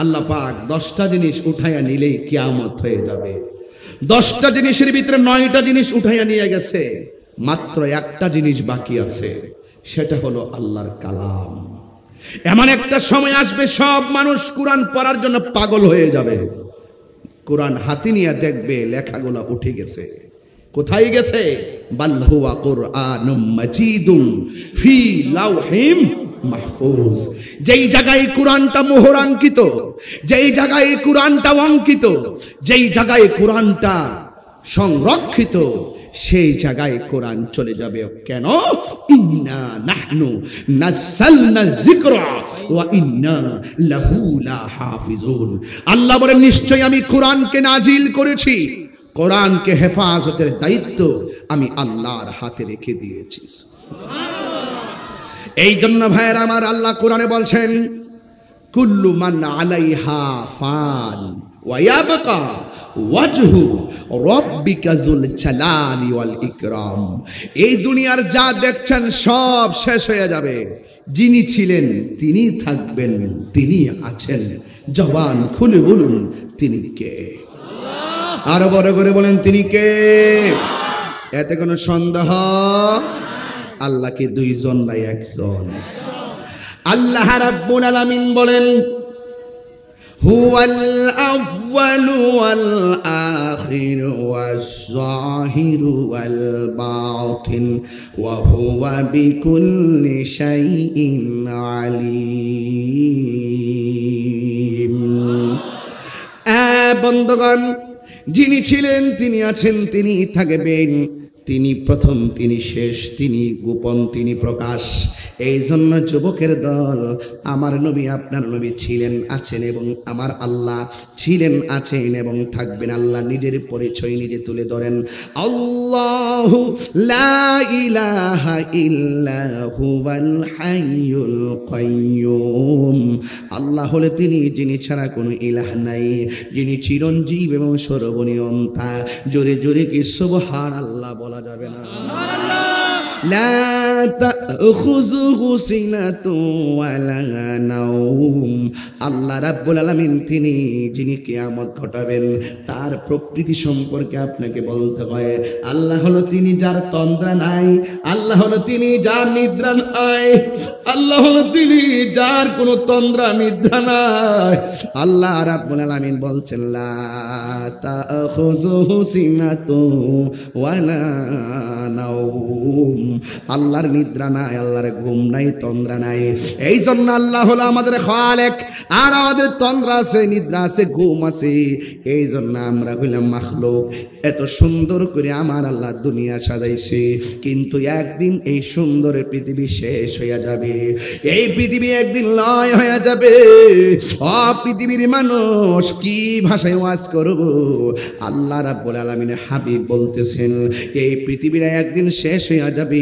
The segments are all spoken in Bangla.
আল্লাহ পাক 10টা জিনিস উঠাইয়া নিলেই কিয়ামত হয়ে যাবে। 10টা জিনিসের ভিতরে 9টা জিনিস উঠাইয়া নিয়ে গেছে, মাত্র একটা জিনিস বাকি আছে, সেটা হলো আল্লাহর কালাম। এমন একটা সময় আসবে সব মানুষ কোরআন পড়ার জন্য পাগল হয়ে যাবে। কোরআন হাতে নিয়ে দেখবে লেখাগুলো উঠে গেছে। কোথায় গেছে? বাল হুয়া কুরআনুম মাজিদুম ফি লাওহিম মাহফুজ। যেই জায়গায় কোরআনটা মোহরাঙ্কিত, যেই জায়গায় কোরআনটা অঙ্কিত, যেই জায়গায় কোরআনটা সংরক্ষিত, সেই জায়গায় কোরআন চলে যাবে। কেন? ইন্না নাহনু নাযালনা যিকরা ওয়া ইন্না লাহু লাহাফিজুন। আল্লাহ বলেন, নিশ্চয়ই আমি কোরআনকে নাজিল করেছি, কোরআনকে হেফাজতের দায়িত্ব আমি আল্লাহর হাতে রেখে দিয়েছি। এই জন্য ভাইয়েরা আমার, আল্লাহ কোরআনে বলছেন, কুল্লু মান আলাইহা ফান ওয়া ইয়াবকা ওয়াজহু রব্বিকা যুল জালালি ওয়াল ইকরাম। এই দুনিয়ার যা দেখছেন সব শেষ হয়ে যাবে, যিনি ছিলেন তিনি থাকবেন, তিনি আছেন। জবান খুলে বলুন, তিনি কে? আরো বড় করে বলেন, তিনি কে? এতে কোনো সন্দেহ? আল্লাহকে দুইজন নাই, একজন। আল্লাহ রাব্বুল আলামিন বলেন, হুয়াল আউয়ালু ওয়াল আখিরু ওয়াজ যাহিরু ওয়াল বাতিন ওয়া হুয়া বিকুল্লি শাইইন আলিম। বন্ধুগণ, যিনি ছিলেন তিনি আছেন, তিনি থাকবেন, তিনি প্রথম, তিনি শেষ, তিনি গোপন, তিনি প্রকাশ। এই জন্য যুবকের দল, আমার নবী আপনার নবী ছিলেন, আছেন এবং আমার আল্লাহ ছিলেন, আছেন এবং থাকবেন। আল্লাহ নিজের পরিচয় নিজে তুলে ধরেন, আল্লাহু লা ইলাহা ইল্লা হুয়াল হাইয়ুল কাইয়্যুম। আল্লাহ হলে তিনি, যিনি ছাড়া কোনো ইলাহ নাই, যিনি চিরঞ্জীব এবং সর্বনিয়ন্তা। জোরে জোরে কি সুবহানাল্লাহ বলা যাবে না? লা তাখুযুহু সিনাতুন ওয়ালা নাওম। আল্লাহ রাব্বুল আলামিন তিনি, যিনি কিয়ামত ঘটাবেন, তার প্রকৃতি সম্পর্কে আপনাকে বলতে হয়। আল্লাহ হলো তিনি যার তন্দ্রা নাই, আল্লাহ হলো তিনি যার নিদ্রা নাই, আল্লাহ হলো তিনি যার কোনো তন্দ্রা নিদ্রা নাই। আল্লাহ রাব্বুল আলামিন বলছেন, লা তাখুযুহু সিনাতুন ওয়ালা নাওম। আল্লাহর নিদ্রা নাই, আল্লাহর ঘুম নাই, তন্দ্রা নাই। এই জন্য আল্লাহ হলো আমাদের খালেক, আর আমাদের তন্দ্রা আছে, নিদ্রা আছে, ঘুম আছে। এই জন্য আমরা হইলাম মাখলুক। এত সুন্দর করে আমার আল্লাহ দুনিয়া সাজাইছে, কিন্তু একদিন এই সুন্দর পৃথিবী শেষ হয়ে যাবে। এই পৃথিবী একদিন লয় হয়ে যাবে। পৃথিবীর মানুষ কি ভাষায় ওয়াজ করব? আল্লাহ রাব্বুল আলামিনের হাবিব বলতেছেন, এই পৃথিবীটা একদিন শেষ হয়ে যাবে,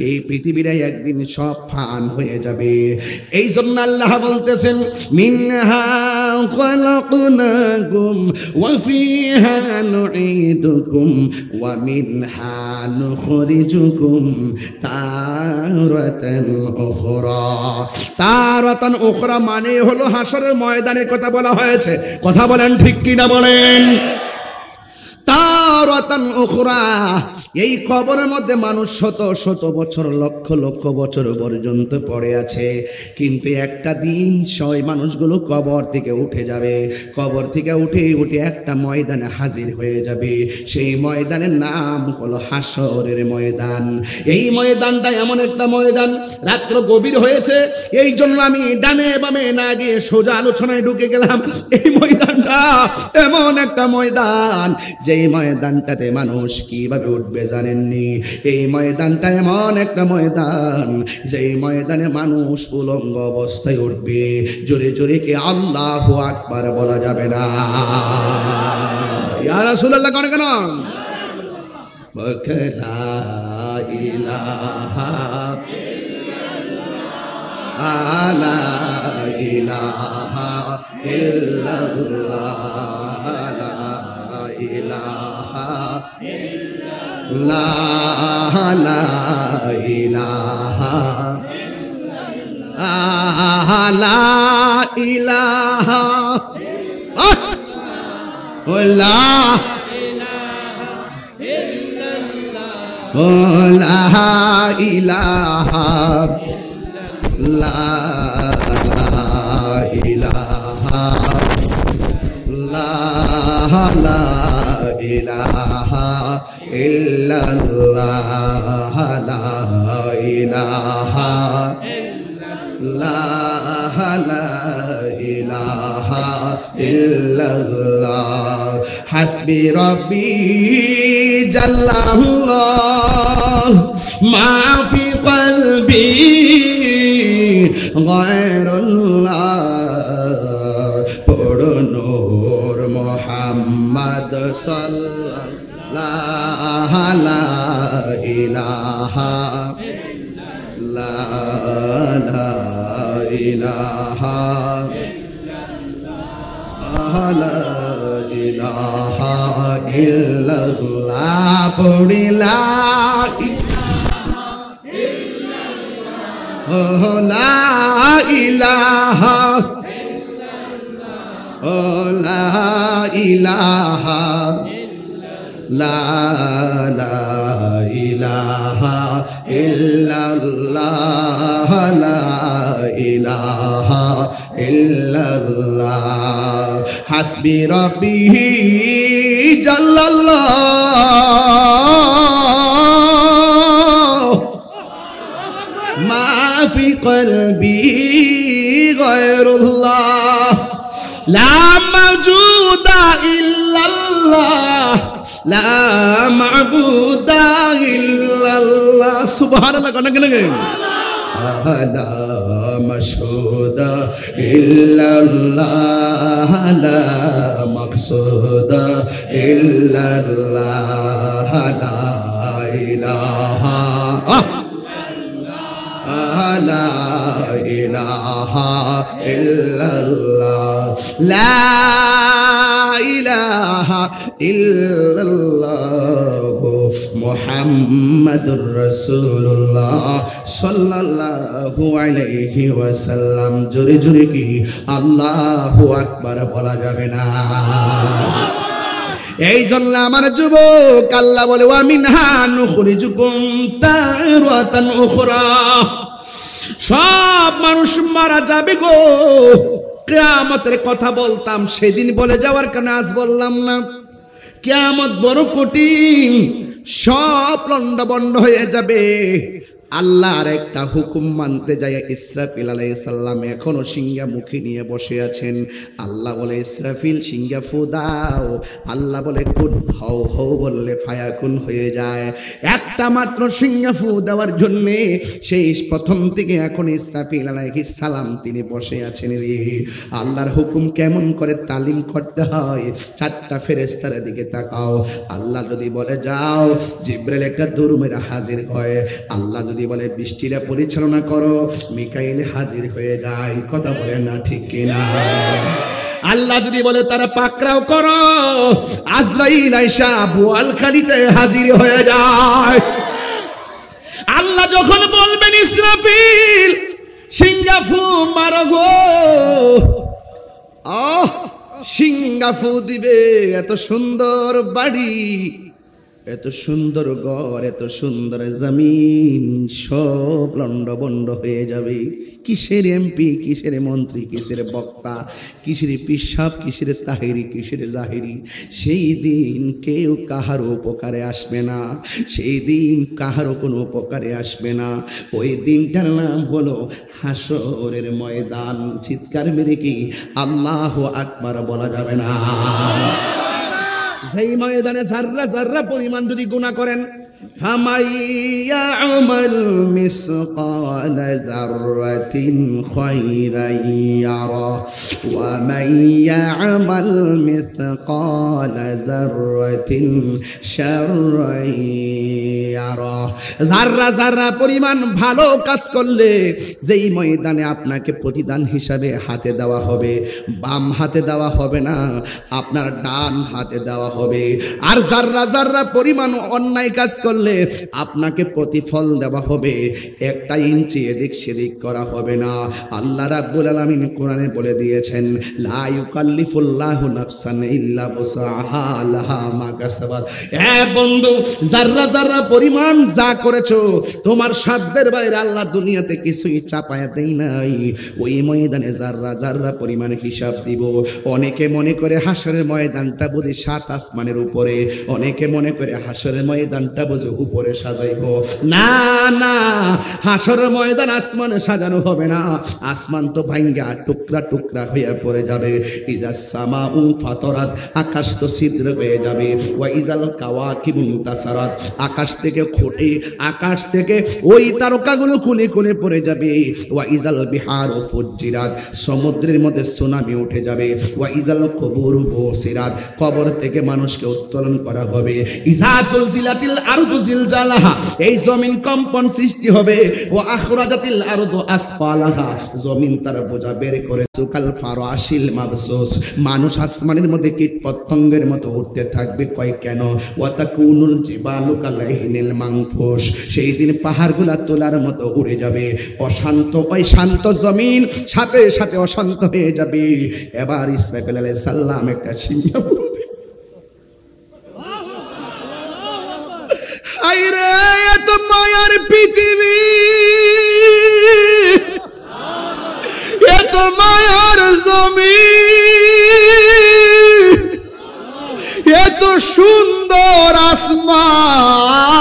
এই পৃথিবীটা একদিন সব ফান হয়ে যাবে। এই জন্য আল্লাহ বলতেছেন, মিনহা খালাকনাকুম ওয়া ফিহা নুঈদুকুম ওয়া মিনহা নুখরিজুকুম তারাতান উখরা। তারাতান উখরা মানে হলো হাসরের ময়দানের কথা বলা হয়েছে। কথা বলেন ঠিক কি না বলেন? তারাতান উখরা, এই কবরের মধ্যে মানুষ শত শত বছর, লক্ষ লক্ষ বছর পর্যন্ত পড়ে আছে, কিন্তু একটা দিন সেই মানুষগুলো কবর থেকে উঠে যাবে। কবর থেকে উঠে উঠে একটা ময়দানে হাজির হয়ে যাবে। সেই ময়দানের নাম হলো হাসরের ময়দান। এই ময়দানটা এমন একটা ময়দান, রাত্র গভীর হয়েছে, এই জন্য আমি ডানে বামে না গিয়ে সোজা আলোচনায় ঢুকে গেলাম। এই ময়দানটা এমন একটা ময়দান, যেই ময়দানটাতে মানুষ কিভাবে উঠবে জানেননি? এই ময়দানটা এমন একটা ময়দান, যেই ময়দানে মানুষ উলঙ্গ অবস্থায় উঠবে। জোরে জোরে কি আল্লাহু আকবার বলা যাবে না? ইয়া রাসূলুল্লাহ কোন কেন? লা ইলাহা ইল্লাল্লাহ, লা ইলাহা ইল্লাল্লাহ, লা ইলাহা লা ইলাহা লা ইলাহা লা ইলাহা লা ইলাহা লা ইলাহা ইল্লাল্লাহ লা ইলাহা লা ইলাহা ইল্লাল্লাহ হাসবি রব্বি জাল্লাল্লাহ মা ফি কলবি গায়রুল্লাহ পড়ো নূর মুহাম্মদ সাল্লাল্লাহু লা ইলাহা লা ইলাহা লা ইলাহা ইল্লাল্লাহ পড়ি লা লা ইলাহা লা ইলাহা লা ইলাহা ইল্লাল্লাহ লা ইলাহা ইল্লাল্লাহ হাসবি রব্বি জাল্লাল্লাহ মা ফি কলবি গায়রুল্লাহ লা মাওজুদা ইল্লাল্লাহ লা মা'বুদা ইল্লাল্লাহ সুবহানাল্লাহ কোন কেন লা মাশহুদা ইল্লাল্লাহ লা মাকসুদা ইল্লাল্লাহ লা ইলাহা লা ইলাহা ইল্লাল্লাহ লা ইলাহা ইল্লাল্লাহ মুহাম্মাদুর রাসূলুল্লাহ সাল্লাল্লাহু আলাইহি ওয়াসাল্লাম জোরে জোরে কি আল্লাহু আকবার বলা যাবে না এই জন্য আমার যুবক আল্লাহ বলে ওয়া মিনহা নুখরিজুকুম তারাতান উখরা সব মানুষ মারা যাবে গো কিয়ামতের কথা বলতাম সেদিন বলে যাওয়ার কারণে আজ বললাম না কিয়ামত বড় কঠিন সব লন্ডভন্ড হয়ে যাবে আল্লাহর একটা হুকুম মানতে যায় ইসরাফিল আলাইহিস সালাম এখনো সিংহা মুখে নিয়ে বসে আছেন আল্লাহ বলে ইসরাফিল সিংহা ফু দাও আল্লাহ বলে কুন হও হও বললে ফায়াকুন হয়ে যায় একটা মাত্র সিংহা ফু দেওয়ার জন্য সেই প্রথম থেকে এখন ইসরাফিল আলাইহিস সালাম তিনি বসে আছেন রে আল্লাহর হুকুম কেমন করে তালিম করতে হয় চারটা ফেরেশতার দিকে তাকাও আল্লাহ যদি বলে যাও জিবরাইল একটা দৌড় মেরে হাজির হয় আল্লাহ যদি বলে বৃষ্টিটা পরিচালনা করো মিকাইল হাজির হয়ে যায় কথা বলেন না ঠিক কিনা আল্লাহ যদি বলে তারা পাকড়াও করো আজরাইল আয়েশা বোয়ালখালীতে হাজির হয়ে যায় আল্লাহ যখন বলবেন ইসরাফিল সিংগাফু মারো গো সিংগাফু দিবে এত সুন্দর বাড়ি এত সুন্দর ঘর এত সুন্দর জমিন সব লন্ডভন্ড হয়ে যাবে কিসের এমপি কিসের মন্ত্রী কিসের বক্তা কিসের পিসাব কিসের তাহিরি কিসের জাহিরি সেই দিন কেউ কাহারও উপকারে আসবে না সেই দিন কাহারও কোনো উপকারে আসবে না ওই দিনটার নাম হলো হাসরের ময়দান চিৎকার মেরে কি আল্লাহু আকবার বলা যাবে না সেই ময়দানে জাররা জাররা পরিমাণ যদি গুনাহ করেন ফামাইয়ামাল মিসকালা যাররাতিন খায়রান ইয়ারা ওয়া মাইয়ামাল মিসকালা যাররাতিন শাররান ইয়ারা জাররা জাররা পরিমাণ ভালো কাজ করলে যেই ময়দানে আপনাকে প্রতিদান হিসাবে হাতে দেওয়া হবে বাম হাতে দেওয়া হবে না আপনার ডান হাতে দেওয়া হবে আর জাররা জাররা পরিমাণ অন্যায় কাজ করলে আপনাকে প্রতিফল দেওয়া হবে, একটা ইঞ্চি এদিক সেদিক করা হবে না। আল্লাহ রাব্বুল আলামিন কোরআনে বলে দিয়েছেন, লা ইউকাল্লিফুল্লাহু নাফসান ইল্লা বুসআহা লাহা মা কাসাবাত। বন্ধু, যাররা যাররা পরিমাণ যা করেছো তোমার সাধ্যের বাইরে আল্লাহ দুনিয়াতে কিছুই চাপায়া দেই নাই। ওই ময়দানে যাররা যাররা পরিমাণ হিসাব দিব। অনেকে মনে করে হাসরের ময়দানটা বুঝি 7 আসমানের উপরে, অনেকে মনে করে হাসরের ময়দানটা বুঝি উপরে সাজাইবো। না না, হাসরের ময়দান আসমানে সাজানো হবে না। আসমান তো ভাঙ্গা টুকরা টুকরা হয়ে পড়ে যাবে। ইজাস সামাউ ফাতরাত, আকাশ তো ছিদ্র হয়ে যাবে। ওয়া ইজাল কাওয়াকিবু তাসারাত, আকাশ থেকে খুঁটে, আকাশ থেকে ওই তারকাগুলো খুলে খুলে পড়ে যাবে। ওয়া ইজাল বিহারু ফুজ্জিরাত, সমুদ্রের মধ্যে সুনামি উঠে যাবে। ওয়া ইজাল কুবুরু বুসিরাত, কবর থেকে মানুষকে উত্তোলন করা হবে। ইজা জুলজিলাতিল আরদু জিলজালাহা, এই জমিন কম্পন সৃষ্টি হবে। ওয়া আখরাজাতিল আরদু আসফালাহা, জমিন তার বোঝা বের করে সুকাল ফারাশিল মাবসুস, মানুষ আসমানের মধ্যে কীট পতঙ্গের মতো উঠতে থাকবে। কয় কেন? ওয়া তাকুনুল জিবালু কালাইহিনিল মানফুস, সেই দিন পাহাড়গুলা তোলার মতো উড়ে যাবে। অশান্ত, ওই শান্ত জমিন সাথে সাথে অশান্ত হয়ে যাবে। এবার ইসরাফিল আলাইহিস সালাম একটা সিংহ, আইরে এত মায়ার পৃথিবী, এত মায়ার জমিন, এত সুন্দর আসমান,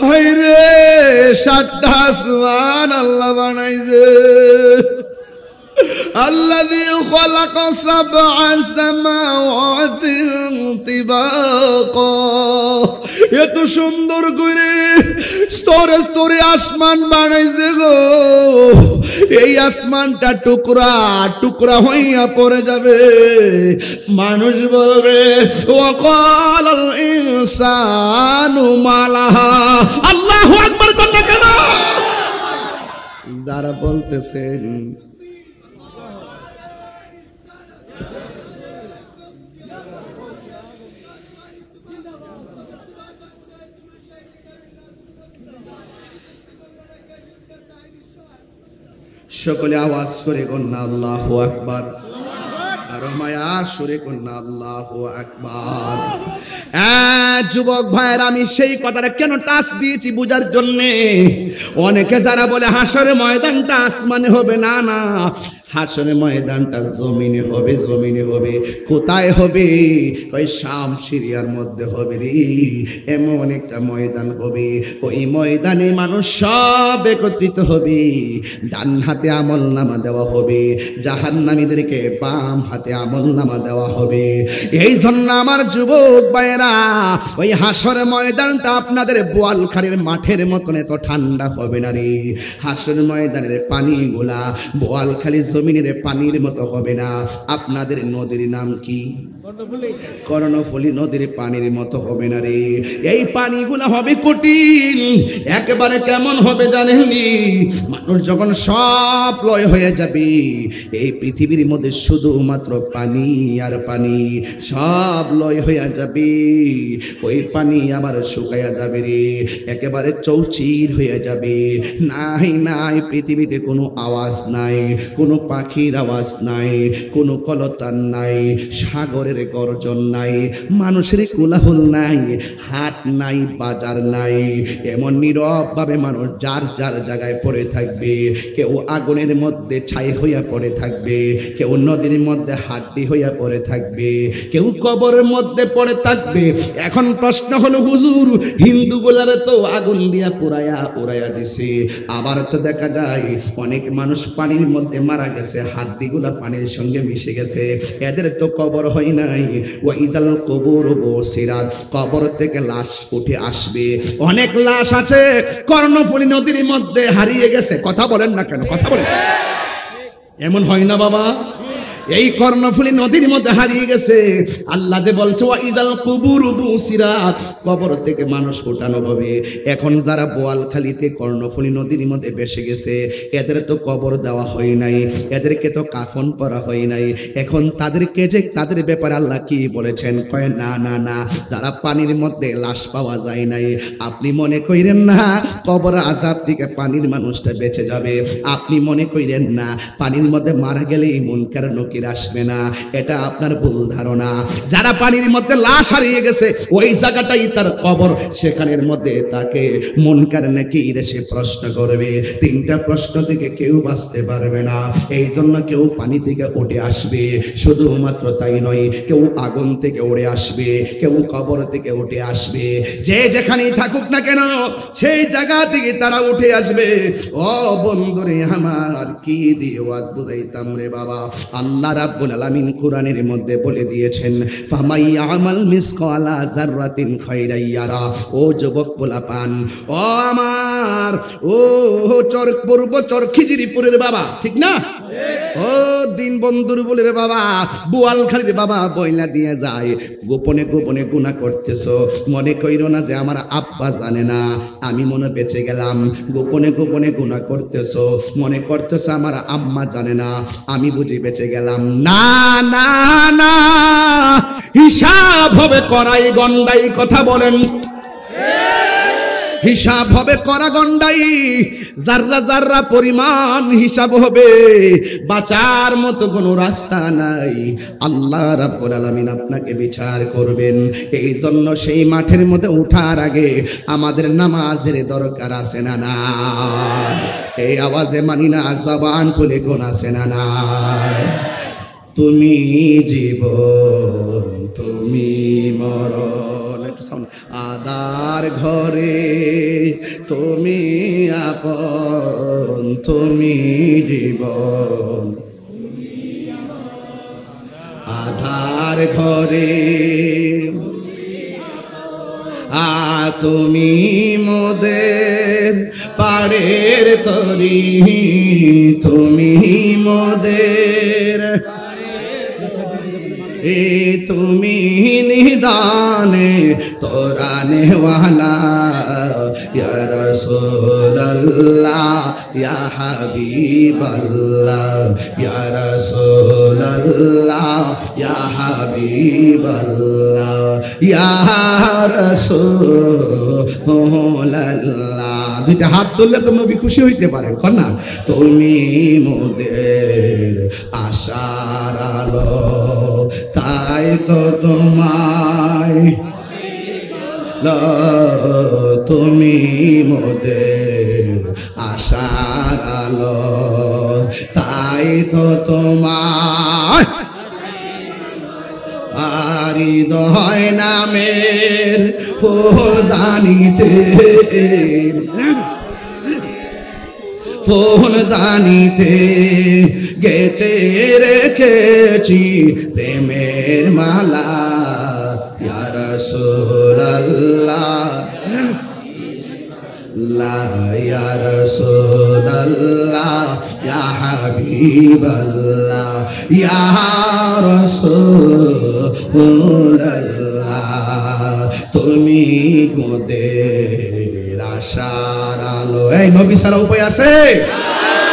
হায়রে 7টা আসমান আল্লাহ বানাইছে। الذي خلق 7 سماوات طباقا, এত সুন্দর করে স্তরে স্তরে আসমান বানাইছে গো। এই আসমানটা টুকরা টুকরা হইয়া পড়ে যাবে। মানুষ বলবে ওয়াকাল আল ইনসানু মালাহা, আল্লাহু আকবার কথা কেন? যারা বলতেছেন সকলে আওয়াজ করে কন্যা আল্লাহু আকবার, আর মায়ার সুরে কন্যা আল্লাহু আকবার। যুবক ভাইয়ের, আমি সেই কথাটা কেন টাচ দিয়েছি বুঝার জন্যে। অনেকে যারা বলে হাসরের ময়দানটা আসমানে হবে, না না, হাসরের ময়দানটা জমিনে হবে, জমিনে হবে। কোথায় হবে? ওই শাম সিরিয়ার মধ্যে হবে রে। এমন একটা ময়দান হবে, ওই ময়দানে মানুষ সব একত্রিত হবে। ডান হাতে আমলনামা দেওয়া হবে, জাহান্নামীদেরকে বাম হাতে আমলনামা দেওয়া হবে। এই জন্য আমার যুবক ভাইয়েরা, ওই হাসরের ময়দানটা আপনাদের বোয়ালখালীর মাঠের মতন এত ঠান্ডা হবে না রে। হাসরের ময়দানের পানিগুলা বোয়ালখালী জমিনের পানির মতো হবে না। আপনাদের নদীর নাম কি? কর্ণফুলী নদীর পানির মতো হবে না রে। এই পানিগুলা হবে কঠিন, একেবারে কেমন হবে জানেননি? মানুষ যখন সব লয় হয়ে যাবে, এই পৃথিবীর মধ্যে শুধুমাত্র পানি আর পানি, সব লয় হয়ে যাবে। ওই পানি আবার শুকাইয়া যাবে রে, একেবারে চৌচির হয়ে যাবে। নাই নাই, পৃথিবীতে কোনো আওয়াজ নাই, কোনো পাখির আওয়াজ নাই, কোনো কলতান নাই, সাগরের গর্জন নাই, মানুষের কোলাহল নাই, হাট নাই, বাজার নাই। এমন নীরব ভাবে মানুষ যার যার জায়গায় পড়ে থাকবে। কেউ আগুনের মধ্যে ছাই হইয়া পড়ে থাকবে, কেউ নদীর মধ্যে হাড্ডি হইয়া পড়ে থাকবে, কেউ কবরের মধ্যে পড়ে থাকবে। এখন প্রশ্ন হলো, হুজুর, হিন্দু গোলারে তো আগুন দিয়া পুরাইয়া উড়াইয়া দিছে, আবার তো দেখা যায় অনেক মানুষ পানির মধ্যে মারা গেছে, হাড্ডিগুলা পানির সঙ্গে মিশে গেছে, এদের তো কবর হয় নাই। ওয়া ইযাল কুবুরু বুসিরাত, কবর থেকে লাশ উঠে আসবে। অনেক লাশ আছে কর্ণফুলী নদীর মধ্যে হারিয়ে গেছে। কথা বলেন না কেন? কথা বলেন, এমন হয় না বাবা? এই কর্ণফুলী নদীর মধ্যে হারিয়ে গেছে। আল্লাহ যে বলছে ওয়া ইজাল কুবুরু বুসিরাত, কবর থেকে মানুষ ওঠানো হবে। এখন যারা বোয়ালখালীতে কর্ণফুলী নদীর মধ্যে ভেসে গেছে, এদের তো কবর দেওয়া হয় নাই, এদেরকে তো কাফন পরা হয় নাই। এখন তাদেরকে যে তাদের ব্যাপারে আল্লাহ কি বলেছেন, কয় না না না, যারা পানির মধ্যে লাশ পাওয়া যায় নাই, আপনি মনে কইরেন না কবর আযাব থেকে পানির মানুষটা বেঁচে যাবে। আপনি মনে কইরেন না পানির মধ্যে মারা গেলে মুনকার নকির আসবে না, এটা আপনার ভুল ধারণা। যারা পানির মধ্যে লাশ হারিয়ে গেছে, ওই জায়গাটাই তার কবর, সেখানের মধ্যে তাকে মুনকার নাকির এসে প্রশ্ন করবে। তিনটা প্রশ্ন থেকে কেউ বাঁচতে পারবে না। এই জন্য কেউ পানি থেকে উঠে আসবে, শুধুমাত্র তাই নয়, কেউ আগুন থেকে উড়ে আসবে, কেউ কবর থেকে উঠে আসবে। যে যেখানেই থাকুক না কেন সেই জায়গা থেকে তারা উঠে আসবে। ও বন্ধুরে আমার, কি দিয়ে ওয়াজ বুঝাইতাম রে বাবা। আল্লাহ রাব্বুল আলামিন কোরআনের মধ্যে বলে দিয়েছেন, ফামাই আমাল মিসকালা যাররাতিন খাইরাই ইয়ারা। ও যুবক পোলাপান, ও আমার, ও পূর্ব খিজিরিপুরের বাবা, ঠিক না? ও দিন বন্ধুর বলে বাবা, বোয়ালখালীর বাবা বইলা দিয়ে যায়, গোপনে গোপনে গুনাহ করতেছো। মনে কইরো না যে আমার আব্বা জানে না, আমি মনে বেঁচে গেলাম। গোপনে গোপনে গুনাহ করতেছো, মনে করতেছো আমার আম্মা জানে না, আমি বুঝি বেঁচে গেলাম। না না না, হিসাব হবে করাই গন্ডাই। কথা বলেন, হিসাব হবে করা গন্ডাই, জাররা জাররা পরিমাণ হিসাব হবে। বাঁচার মতো কোনো রাস্তা নাই। আল্লাহ রাব্বুল আলামিন আপনাকে বিচার করবেন। এই জন্য সেই মাঠের মধ্যে ওঠার আগে আমাদের নামাজের দরকার আছে না না? এই আওয়াজে মানি না, জবান খুলে কোন আছে না না? তুমি জীবন, তুমি মরণ, আদার ঘরে তুমি আপন, তুমি জীবন, আধার ঘরে তুমি মোদের পাড়ের তরি, তুমি মোদের তুমি নিদানে তোরানে ওয়ালা, ইয়া রাসূলুল্লাহ ইয়া হাবিবাল্লাহ, ইয়া রাসূলুল্লাহ ইয়া হাবিবাল্লাহ, ইয়া রাসূলুল্লাহ। দুইটা হাত তুললে তো নবী খুশি হইতে পারেন, কর না? তুমি মোদের আশার আলো, তাই তো তোমায়, তুমি মোদের আশার আলো, তাই তো তোমায় হৃদয় নামের ফুলদানিতে, ফুলদানিতে গেতে রেখেছি প্রেমের মালা, ইয়া রাসূলুল্লাহ ইয়া রাসূলুল্লাহ ইয়া হাবিবাল্লাহ, ইয়া রাসূলুল্লাহ, তুমি মোদের আশার আলো। এই নবী ছাড়া উপায় আছে?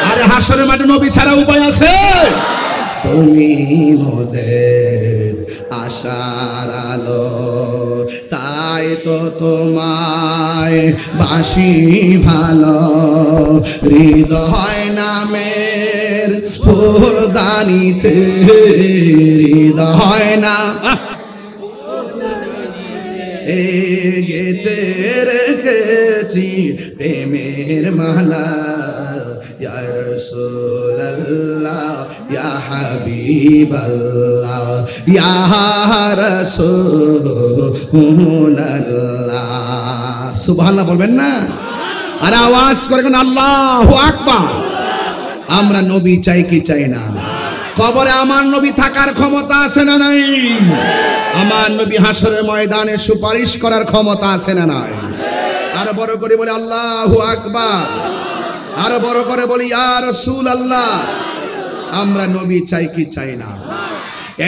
আরে হাসরের মাঠে নবী ছাড়া উপায় আছে? তুমি মোদের আশার আলো, তাই তো তোমায় বাসি ভালো, হৃদয় নামের ফুলদানিতে, হৃদয় নাম গেতে রেখেছি প্রেমের মালা, ইয়া রাসূলুল্লাহ ইয়া হাবিবাল্লাহ, ইয়া রাসূলুল্লাহ। সুবহানাল্লাহ বলবেন না? আর আওয়াজ করে কোন আল্লাহু আকবার। আমরা নবী চাই কি চাই না? কবরে আমার নবী থাকার ক্ষমতা আছে না নাই? আমার নবী হাসরের ময়দানে সুপারিশ করার ক্ষমতা আছে না নাই? আরো বড় করে বলে আল্লাহু আকবার, আরো বড় করে বলি ইয়া রাসূলুল্লাহ। আমরা নবী চাই কি চাই না?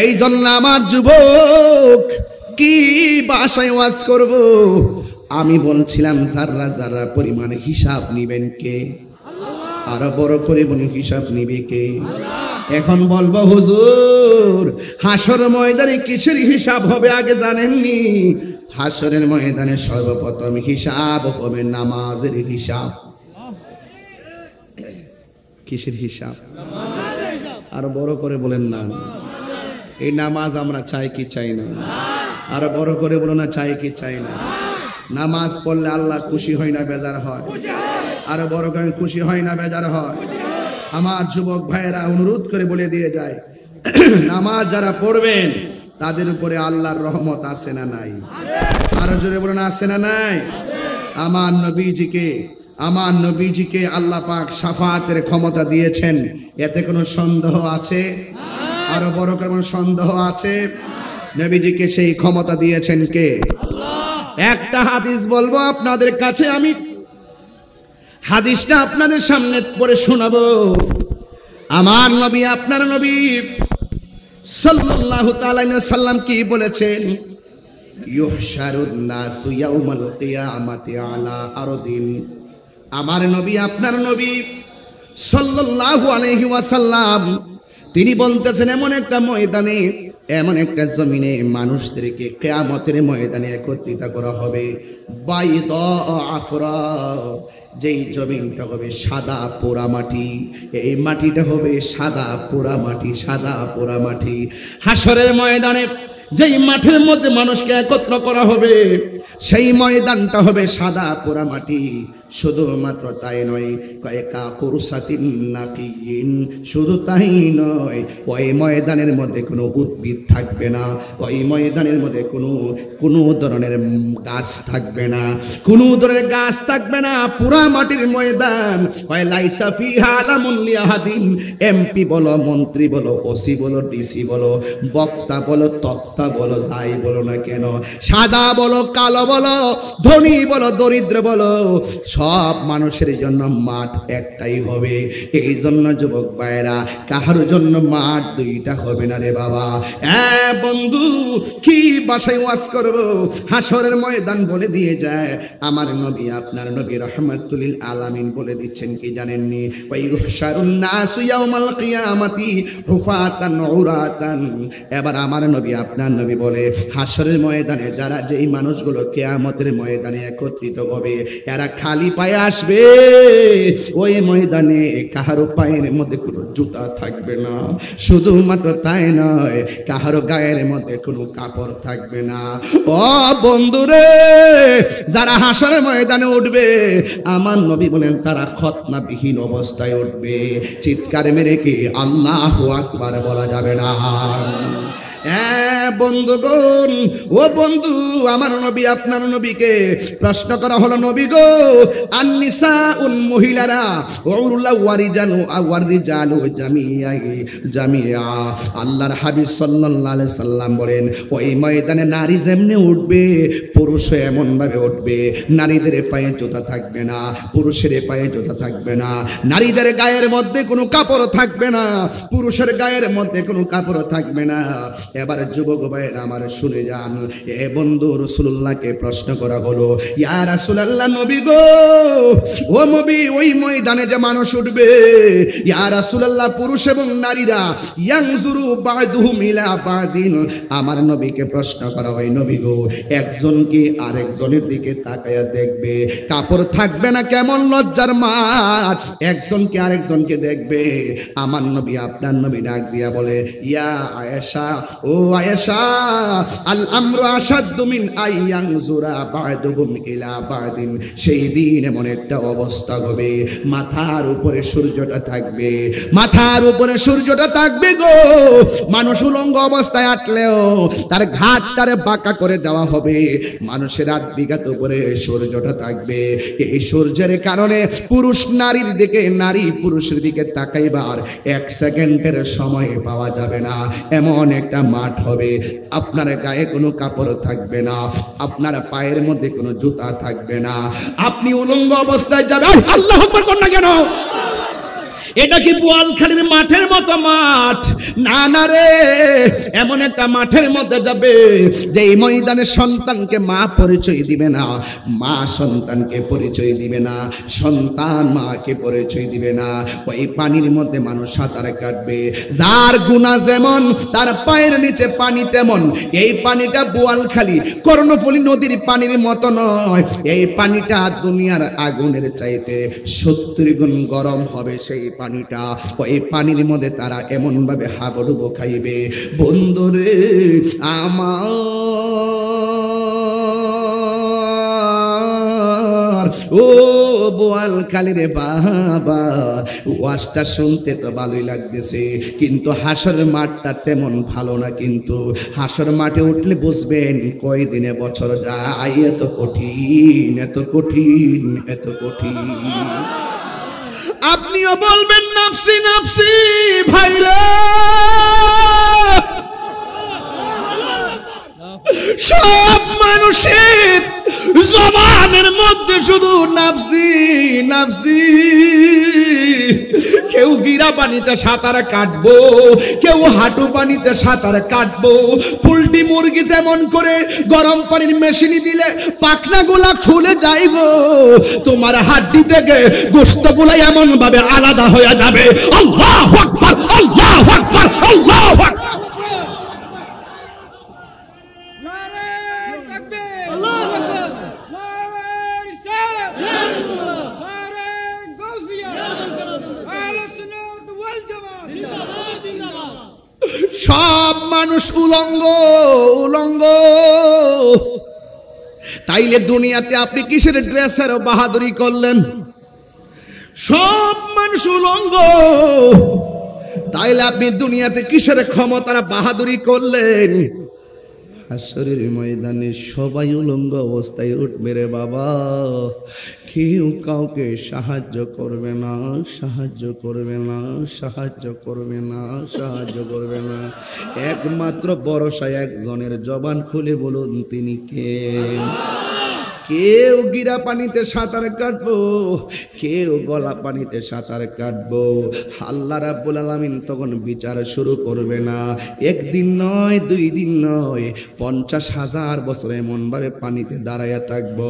এই জন্য আমার যুবক, কি ভাষায় ওয়াজ করব? আমি বলছিলাম যারা যারা পরিমাণ হিসাব নিবেন কে? আরো বড় করে বলুন, হিসাব নিবে কে? এখন বলবো হুজুর, হাসর ময়দানে কিসের হিসাব হবে আগে জানেননি? হাসরের ময়দানে সর্বপ্রথম হিসাব হবে নামাজের হিসাব। কিসের হিসাব? আরো বড় করে বলেন না। এই নামাজ আমরা চাই কি চাই না? আরো বড় করে বলো না, চাই কি চাই না? নামাজ পড়লে আল্লাহ খুশি হয় না বেজার হয়? আরো বড় করে, খুশি হয় না বেজার হয়? আমার যুবক ভাইয়েরা অনুরোধ করে বলে দিয়ে যায়, নামাজ যারা পড়বেন তাদের উপরে আল্লাহর রহমত আছে না নাই? আরো জোরে বলেন, আছে না নাই? আমার নবীজিকে আল্লাহ পাক শাফাতের ক্ষমতা দিয়েছেন, এতে কোনো সন্দেহ আছে? আরো বড় করে বলেন, সন্দেহ আছে? নবীজিকে সেই ক্ষমতা দিয়েছেন কে? একটা হাদিস বলবো আপনাদের কাছে, আমি হাদিসটা আপনাদের সামনে পড়ে শোনাবো। আমার নবী, আপনার নবী সাল্লাল্লাহু তাআলা আলাইহি ওয়াসাল্লাম কি বলেছেন? ইউহশারুন নাসু ইয়াউমাল কিয়ামাতি আলা আরদিন। আমার নবী, আপনার নবী সাল্লাল্লাহু আলাইহি ওয়াসাল্লাম তিনি বলতেছেন, এমন একটা ময়দানে, এমন একটা জমিনে মানুষদেরকে কিয়ামতের ময়দানে একত্রিত করা হবে। বাইদা আফরা, যেই জমিনটা হবে সাদা পোড়া মাটি, এই মাটিটা হবে সাদা পোড়া মাটি, সাদা পোড়া মাটি। হাসরের ময়দানে যেই মাঠের মধ্যে মানুষকে একত্র করা হবে, সেই ময়দানটা হবে সাদা পোড়া মাটি। শুধুমাত্র তাই নয়, কয়েকা কুরসাতিন নাকিয়িন, শুধু তাই নয়, ওই ময়দানের মধ্যে কোনো উদ্ভিদ থাকবে না, ওই ময়দানের মধ্যে কোনো ধরনের গাছ থাকবে না, কোনো ধরনের গাছ থাকবে না। পুরা মাটির ময়দান। লাইসা ফিহা আলামুন লিআহাদিন, এমপি বলো, মন্ত্রী বলো, ওসি বলো, ডিসি বলো, বক্তা বলো, তক্তা বলো, যাই বলো না কেন, সাদা বলো, কালো বলো, ধনী বলো, দরিদ্র বলো, সব মানুষের জন্য মাঠ একটাই হবে। এই জন্য যুবক ভাইরা, কাহার জন্য মাঠ দুইটা হবে না রে বাবা। বন্ধু, কি ভাষায় ওয়াজ করব? হাসরের ময়দান বলে দিয়ে যায় আমার নবী, আপনার নবী রাহমাতুল লিল আলামিন বলে দিচ্ছেন কি জানেননি? ওয়া ইউহশারুন নাসু ইয়াউমাল কিয়ামাতি হুফাতান উরাতান। এবার আমার নবী, আপনার নবী বলে, হাসরের ময়দানে যারা, যেই মানুষগুলো কিয়ামতের ময়দানে একত্রিত হবে, এরা খালি পায়ে আসবে। ওই ময়দানে কাহারো পায়ের মধ্যে কোনো জুতা থাকবে না। শুধুমাত্র তাই নয়, কাহারো গায়ের মধ্যে কোনো কাপড় থাকবে না। ও বন্ধুরে, যারা হাসরের ময়দানে উঠবে, আমার নবী বলেন তারা খতনাবিহীন অবস্থায় উঠবে। চিৎকার মেরে কি আল্লাহু আকবার বলা যাবে না? বন্ধুগণ, ও বন্ধু, আমার নবী, আপনার নবীকে প্রশ্ন করা হলো, নবী গো, আন-নিসাউন, মহিলারা, ওয়ারিজালু জামিয়া। আল্লাহর হাবিব সাল্লাল্লাহু আলাইহি সাল্লাম বলেন, ওই ময়দানে নারী যেমনি উঠবে, পুরুষও এমন ভাবে উঠবে। নারীদের পায়ে জুতা থাকবে না, পুরুষের পায়ে জুতা থাকবে না। নারীদের গায়ের মধ্যে কোনো কাপড় থাকবে না, পুরুষের গায়ের মধ্যে কোনো কাপড় থাকবে না। এবার যুবক ভাইয়েরা আমার শুনে যান। এ বন্ধু, রাসূলুল্লাহকে প্রশ্ন করা হলো, ইয়া রাসূলুল্লাহ, নবী গো, ও নবী, ওই ময়দানে যে মানুষ উঠবে, ইয়া রাসূলুল্লাহ, পুরুষ এবং নারীরা, ইয়ানজুরু বা'দুহুম ইলা বা'দিন। আমার নবীকে প্রশ্ন করা হয়, নবী গো, একজন কি আরেকজনের দিকে তাকায়া দেখবে, কাপড় থাকবে না, কেমন লজ্জার মাঠ, একজন কি আরেকজনকে দেখবে। আমার নবী, আপনার নবী ডাক দিয়া বলে, ইয়া আয়েশা, ও আয়েশা, আল আমরু আশাদ্দু মিন আইয়ানজুরা বা'দুহুম ইলা বা'দিন। সেই দিন এমন একটা অবস্থা হবে, মাথার উপরে সূর্যটা থাকবে, মাথার উপরে সূর্যটা থাকবে গো। মানুষ উলঙ্গ অবস্থায় হাঁটলেও তার ঘাটটারে বাঁকা করে দেওয়া হবে। মানুষের রাত বিঘাত উপরে সূর্যটা থাকবে। এই সূর্যের কারণে পুরুষ নারীর দিকে, নারী পুরুষের দিকে তাকাইবার 1 সেকেন্ডের সময় পাওয়া যাবে না। এমন একটা মাঠ হবে, আপনার গায়ে কোনো কাপড় থাকবে না, আপনার পায়ের মধ্যে কোনো জুতা থাকবে না, আপনি উলঙ্গ অবস্থায় যাবেন। আল্লাহু আকবার কর না কেন? এটা কি বোয়ালখালীর মাঠের মতো মাঠ? না না রে, এমন একটা মাঠের মধ্যে যাবে যেই ময়দানে সন্তানকে মা পরিচয় দিবে না, মা সন্তানকে পরিচয় দিবে না, সন্তান মাকে পরিচয় দিবে না। ওই পানির মধ্যে মানুষ সাঁতার কাটবে। যার গুনাহ যেমন তার পায়ের নিচে পানি তেমন। এই পানিটা বোয়ালখালী কর্ণফুলী নদীর পানির মতো নয়। এই পানিটা দুনিয়ার আগুনের চাইতে 70 গুণ গরম হবে সেই পানিটা। ওই পানির মধ্যে তারা এমন ভাবে হাবুডুবু খাইবে। বন্ধুরে আমার, ও বোয়ালখালী রে বাবা, ওয়াজটা শুনতে তো ভালোই লাগতেছে, কিন্তু হাসর মাঠটা তেমন ভালো না। কিন্তু হাসর মাঠে উঠলে বুঝবেন কয়দিনে বছর যায়। এত কঠিন, এত কঠিন, এত কঠিন। আপনিও বলবেন নাফসি নাফসি ভাইরা। সব মানুষের জবানের মধ্যে শুধু নাফসি নাফসি। কেউ গিরা পানিতে সাঁতার কাটবো, কেউ হাঁটু পানিতে সাঁতার কাটবো। পোল্ট্রি মুরগি যেমন করে গরম পানির মেশিনে দিলে পাখনাগুলা খুলে যাইব, তোমার হাড্ডি থেকে গোশতগুলা এমন ভাবে আলাদা হয়ে যাবে। আল্লাহু আকবার, আল্লাহু আকবার, আল্লাহু আকবার। সব মানুষ উলঙ্গ উলঙ্গ। তাইলে দুনিয়াতে আপনি কিসের ড্রেসের বাহাদুরি করলেন? সব মানুষ উলঙ্গ, তাইলে আপনি দুনিয়াতে কিসের ক্ষমতার বাহাদুরি করলেন? হাসরের ময়দানে সবাই উলঙ্গ অবস্থায় উঠবে রে বাবা। কেউ কাউকে সাহায্য করবে না, সাহায্য করবে না, সাহায্য করবে না, সাহায্য করবে না। একমাত্র ভরসা একজনের। জবান খুলে বলুন তিনি কে? কেউ গিরা পানিতে সাঁতার কাটবো, কেউ গলা পানিতে সাঁতার কাটবো। আল্লাহ রাব্বুল আলামিন তখন বিচার শুরু করবে না। একদিন নয়, 2 দিন নয়, 50,000 বছর এমন ভাবে পানিতে দাঁড়াইয়া থাকবো,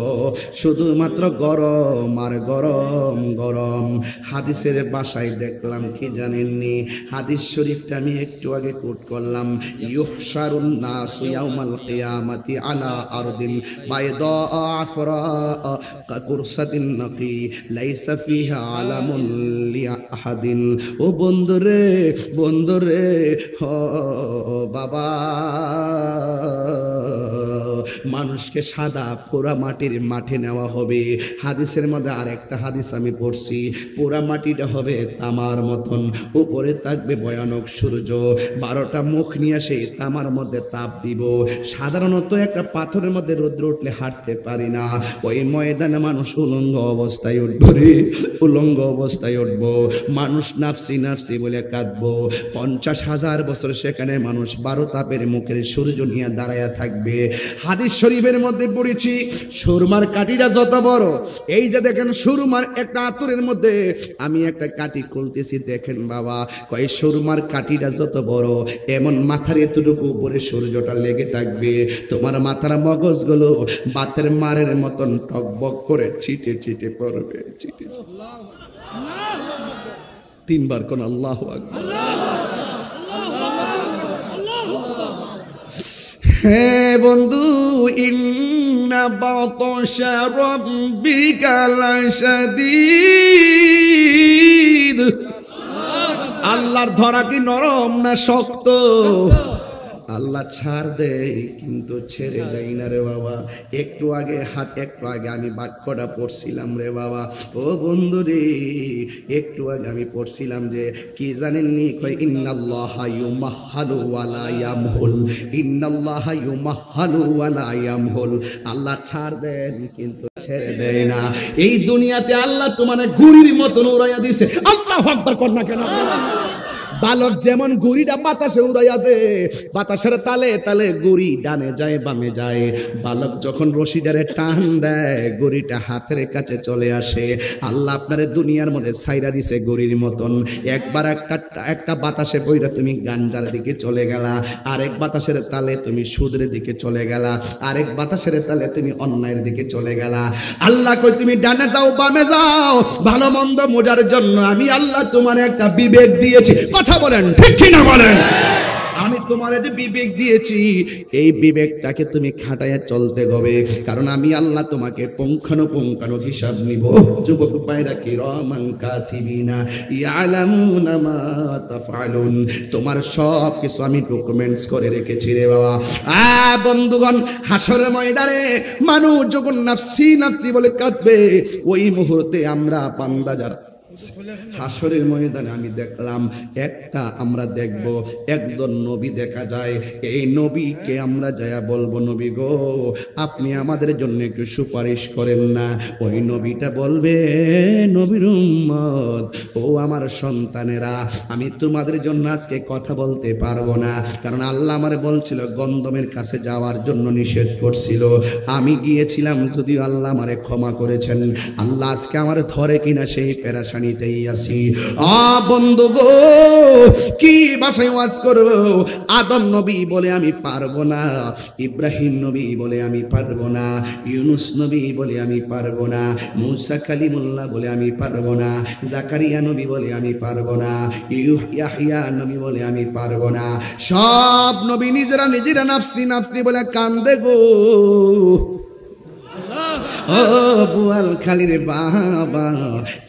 শুধুমাত্র গরম আর গরম গরম। হাদিসের ভাষায় দেখলাম কি জানেননি? হাদিস শরীফটা আমি একটু আগে কোট করলাম। ইউহশারুন নাসু ইয়াউমাল কিয়ামাতি আলা আরদিন বাইদা আফরাআ কাকুরসাতিন নাকি লাইসা ফিহা আলামুন লিআহাদিন। ও বন্ধুরে, বন্ধুরে, ও বাবা, মানুষকে সাদা পোড়া মাটির মাঠে নেওয়া হবে। হাদিসের মধ্যে আরেকটা হাদিস আমি পড়ছি, পোড়া মাটিটা হবে তামার মতন, উপরে থাকবে ভয়ানক সূর্য, 12টা মুখ নিয়ে সেই তামার মধ্যে তাপ দিব। সাধারণত একটা পাথরের মধ্যে রৌদ্র উঠলে হাঁটতে পারি না। ওই ময়দানে মানুষ উলঙ্গ অবস্থায় উঠবো রে, উলঙ্গ অবস্থায় উঠবো। মানুষ নাফসি নাফসি বলে কাঁদবো। 50,000 বছর সেখানে মানুষ 12 তাপের মুখের সূর্য নিয়ে দাঁড়ায়া থাকবে। হাদিস শরীফের মধ্যে পড়েছি, সুরমার কাঠিটা যত বড়, এই যে দেখেন সুরমার একটা আতরের মধ্যে আমি একটা কাঠি খুলতেছি, দেখেন বাবা, কয় সুরমার কাঠিটা যত বড়, এমন মাথার এতটুকু উপরে সূর্যটা লেগে থাকবে। তোমার মাথার মগজগুলো বাতের মারের মতন টকবক করে ছিটে ছিটে পড়বে, ছিটে। 3 বার কোন আল্লাহু আকবার। হে বন্ধু, ইন্না বাতাশা রাব্বিকা লাশাদীদ। আল্লাহর ধরা কি নরম না শক্ত? আল্লাহ ছাড় দেয় কিন্তু ছেড়ে দেয় না রে বাবা। একটু আগে আমি বাক্যটা পড়ছিলাম রে বাবা, ও বন্ধু রে, একটু আগে আমি পড়ছিলাম যে কি জানেননি? কয় ইন্নাল্লাহা ইউমাহহালু ওয়া লা ইয়ামহুল, ইন্নাল্লাহা ইউমাহহালু ওয়া লা ইয়ামহুল। আল্লাহ ছাড় দেন কিন্তু ছেড়ে দেয় না। এই দুনিয়াতে আল্লাহ তোমার ঘুড়ির মতন উড়াইয়া দিছে। আল্লাহু আকবার কর না কেন? বালক যেমন গুড়িটা বাতাসে উড়াইয়া দে, বাতাসের তালে তালে গুড়ি ডানে যায় বামে যায়। বালক যখন রশিটারে টান দেয় গুড়িটা হাতের কাছে চলে আসে। আল্লাহ আপনারে দুনিয়ার মধ্যে ছাইরা দিছে গড়ির মতন। একবার একটা বাতাসে বইরা তুমি গাঞ্জার দিকে চলে গেলা, আরেক বাতাসের তালে তুমি সুদের দিকে চলে গেলা, আরেক বাতাসের তালে তুমি অন্যায়ের দিকে চলে গেলা। আল্লাহ কই তুমি ডানে যাও বামে যাও, ভালো মন্দ মোজার জন্য আমি আল্লাহ তোমার একটা বিবেক দিয়েছি। কথা বলেন ঠিক কিনা বলেন? আমি তোমার যে বিবেক দিয়েছি এই বিবেকটাকে তুমি খাটাইয়া চলতে হবে, কারণ আমি আল্লাহ তোমাকে পুঙ্খানুপুঙ্খানু হিসাব নিব। যুবক ভাইরা কিরামান কাতিবিনা ইয়ালামুনা মা তাফআলুন, তোমার সব কিছু আমি ডকুমেন্টস করে রেখেছি রে বাবা। বন্ধুগণ, হাসরের ময়দানে মানুষ যখন নাফসি নাফসি বলে কাঁদবে, ওই মুহূর্তে আমরা বান্দা যারা হাসরের ময়দানে আমি দেখলাম আমরা দেখব একজন নবী দেখা যায়। এই নবীকে আমরা যায়া বলবো, নবী গো আপনি আমাদের জন্য একটু সুপারিশ করেন না। ওই নবীটা বলবে, নবীর উম্মত ও আমার সন্তানেরা, আমি তোমাদের জন্য আজকে কথা বলতে পারবো না, কারণ আল্লাহ আমারে বলছিল গন্ধমের কাছে যাওয়ার জন্য নিষেধ করছিল। আমি গিয়েছিলাম, যদিও আল্লাহ আমারে ক্ষমা করেছেন। আল্লাহ আজকে আমার ধরে কিনা সেই পেরেশানি আছি। বন্ধু গো, কি ভাষায় ওয়াজ করব? আদম নবী বলে আমি পারবো না, ইব্রাহিম নবী বলে আমি পারবো না, ইউনুস নবী বলে আমি পারবো না, মুসা কালিমুল্লাহ বলে আমি পারবো না, জাকারিয়া নবী বলে আমি পারবো না, ইয়াহইয়া নবী বলে আমি পারবো না। সব নবী নিজেরা নিজেরা নাফসি নাফসি বলে কান্দে গো। ও বুয়াল খালির বাবা,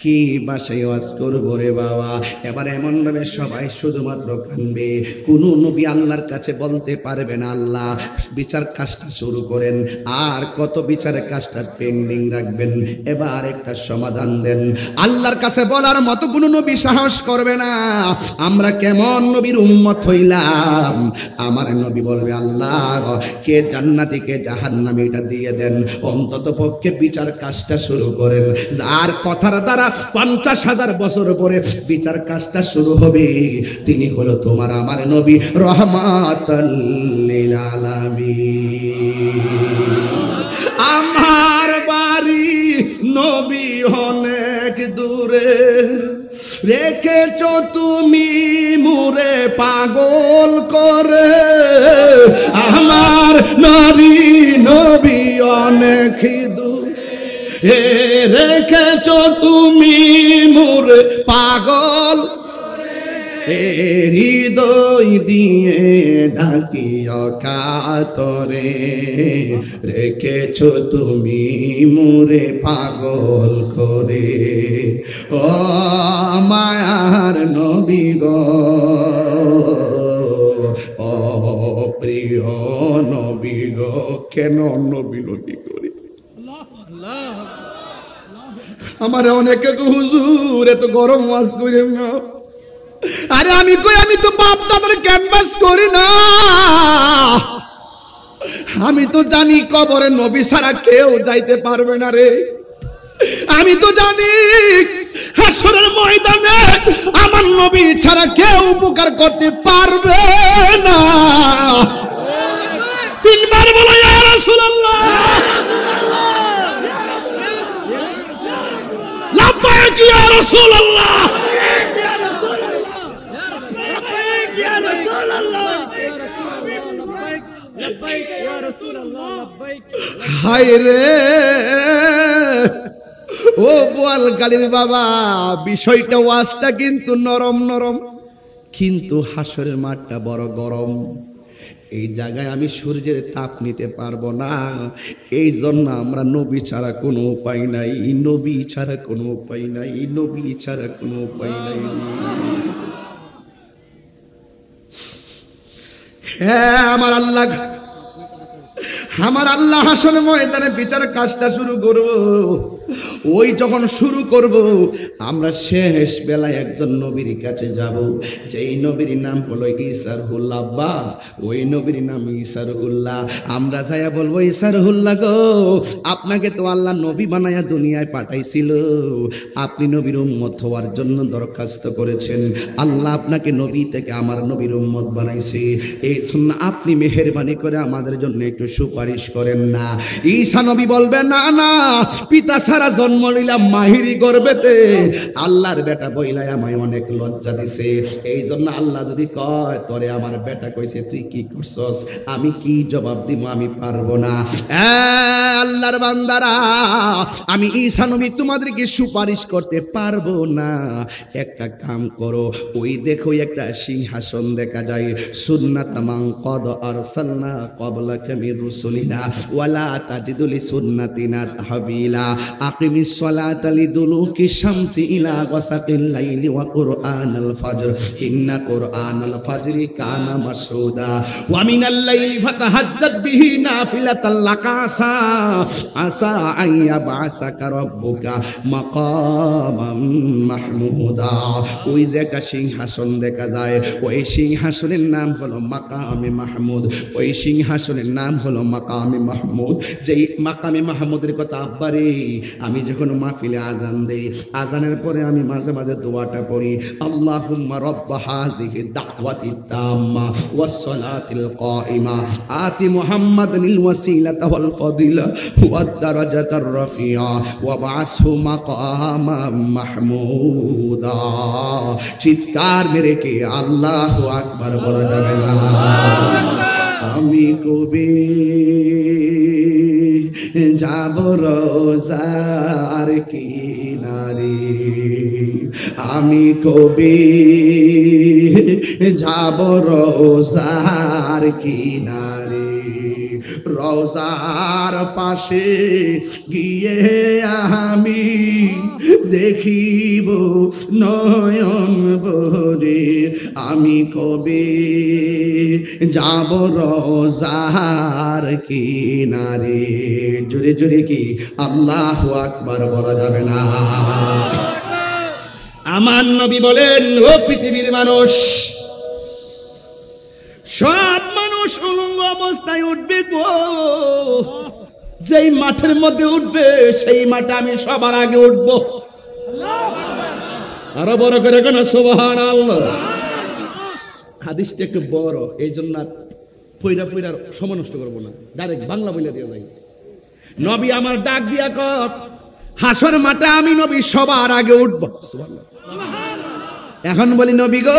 কি বাসায় ওয়াজ করবো রে বাবা? এবার এমন ভাবে সবাই শুধুমাত্র কানবে, কোন নবী আল্লাহর কাছে বলতে পারবে না আল্লাহ বিচার কাজটা শুরু করেন। আর কত বিচারের কাজটা পেন্ডিং রাখবেন? এবার একটা সমাধান দেন। আল্লাহর কাছে বলার মতো কোন নবী সাহস করবে না। আমরা কেমন নবীর উম্মত হইলাম? আমার নবী বলবে, আল্লাহ কে জান্নাতি কে জাহান্নামী এটা দিয়ে দেন, অন্তত পক্ষে বিচার কাজটা শুরু করেন। আর কথার দ্বারা 50,000 বছর পরে বিচার কাজটা শুরু হবে। তিনি হলো তোমার আমার নবী রহমাতাল লিল আলামিন। আমার বাড়ি নবী অনেক দূরে, রেখেছো তুমি মুরে পাগল করে। আমার নারী নবী অনেক দূরে, রেখেছো তুমি মুরে পাগল, হৃদয় দিয়ে ঢাকিয়া কাতরে, রেখেছো তুমি মুরে পাগল করে। ও মায়ার নবী গো, ও প্রিয় নবী গো, কেন নবী নবী করি? আমার অনেকে তো হুজুর এত গরম ওয়াজ করে না। আরে আমি কই, আমি তো বাপ দাদার ক্যানভাস করি না। আমি তো জানি কবরে নবী ছাড়া কেউ যাইতে পারবে না রে। আমি তো জানি হাসরের ময়দানে আমার নবী ছাড়া কেউ উপকার করতে পারবে না। তিনবার বলো ইয়া রাসূলুল্লাহ, লাব্বাইক ইয়া রাসূলুল্লাহ, হায় রে ও বোয়াল কালীর বাবা, বিষয়টা ওয়াজটা কিন্তু নরম নরম, কিন্তু হাসরের মাঠটা বড় গরম। এই জায়গায় আমি সূর্যের তাপ নিতে পারবো না। এই জন্য আমরা নবী ছাড়া কোনো উপায় নাই, নবী ছাড়া কোনো উপায় নাই, নবী ছাড়া কোনো উপায় নাই। হ্যাঁ, আমার আল্লাহ হাসরের ময়দানে বিচার কাজটা শুরু করবো। ওই যখন শুরু করব আমরা শেষ বেলায় একজন নবীর কাছে যাব, যেই নবীর নাম হলো ঈসা রুহুল্লাহ। বা ওই নবীর নাম ঈসা রুহুল্লাহ। আমরা যাইয়া বলবো, ঈসা রুহুল্লাহ গো, আপনাকে তো আল্লাহ নবী বানায়া দুনিয়ায় পাঠাইছিল, আপনি নবীর উম্মত হওয়ার জন্য দরখাস্ত করেছেন, আল্লাহ আপনাকে নবী থেকে আমার নবীর উম্মত বানাইছে, এই জন্য আপনি মেহেরবানি করে আমাদের জন্য একটু সুপারিশ করেন না। ঈসা নবী বলবেন, না না, পিতা ছাড়া জন্ম নিলাম মাহিরি গর্ভেতে, আল্লাহর বেটা বইলাই আমায় অনেক লজ্জা দিছে, এই জন্য আল্লাহ যদি কয় তোরে আমার বেটা কইছে তুই কি করছস, আমি কি জবাব দিব, আমি পারবো না। আল্লাহর বান্দারা, আমি ঈসা নবী তোমাদেরকে সুপারিশ করতে পারবো না। একটা কাম করো, ওই দেখো একটা সিংহাসন দেখা যায়, সুন্নাত মান কদ আরসালনা ক্বাবলাকা মির রুসুলিনা ওয়ালা তাজিদু লিসুন্নাতিনা তাহবিলা আকিমিস সালাতা লিদুলুকি শামসি ইলা গাসাকিল লাইলি ওয়া কুরআনাল ফাজর ইন্না কুরআনাল ফাজরি কানা মাশহুদা ওয়া মিনাল লাইলি ফাতাহাজ্জাদ বিহি নাফিলাতাল লাকা আসা আইয়া বাসাকা রাব্বুকা মাকামাম মাহমুদা। ওই যে একটা সিংহাসন দেখা যায়, ওই সিংহাসনের নাম হলো মাকামে মাহমুদ, ওই সিংহাসনের নাম হলো মাকামে মাহমুদ। যেই মাকামে মাহমুদের কথা আব্বারে আমি যখন মাহফিলে আজান দেই, আজানের পরে আমি মাঝে মাঝে দোয়াটা পড়ি, আল্লাহুম্মা রাব্বা হাযিহি দাওয়াতি তাম্মা ওয়াস সালাতিল কাইমা আতি মুহাম্মাদানিল ওয়াসিলাতা ওয়াল ফাদিলা ওয়াদ দারাজাতার রাফিয়া ওয়া বা'সহু মাকামাম মাহমুদা। চিৎকার মেরে কে আল্লাহু আকবার বলা যাবে না? আমি কবে যাব রোজার কিনারে, আমি কবে যাব রোজার কিনারে, রোজার পাশে গিয়ে আমি দেখিব নয়ন ভরে, আমি কবে যাব রোজার কিনারে। জোরে জোরে কি আল্লাহু আকবার বলা যাবে না? আমার নবী বলেন, ও পৃথিবীর মানুষ, সব মানুষ উলঙ্গ অবস্থায় উঠবে গো, যেই মাঠের মধ্যে উঠবে সেই মাঠে আমি সবার আগে উঠব। আরো বড় করে কেন সুবহানাল্লাহ। হাদিসটা একটু বড়, এই জন্য পয়রা পয়রা সময় নষ্ট করবো না, ডাইরেক্ট বাংলা বলে দিয়ে যাই। নবী আমার ডাক দিয়া কর, হাসর মাঠে আমি নবী সবার আগে উঠব। এখন বলি, নবী গো,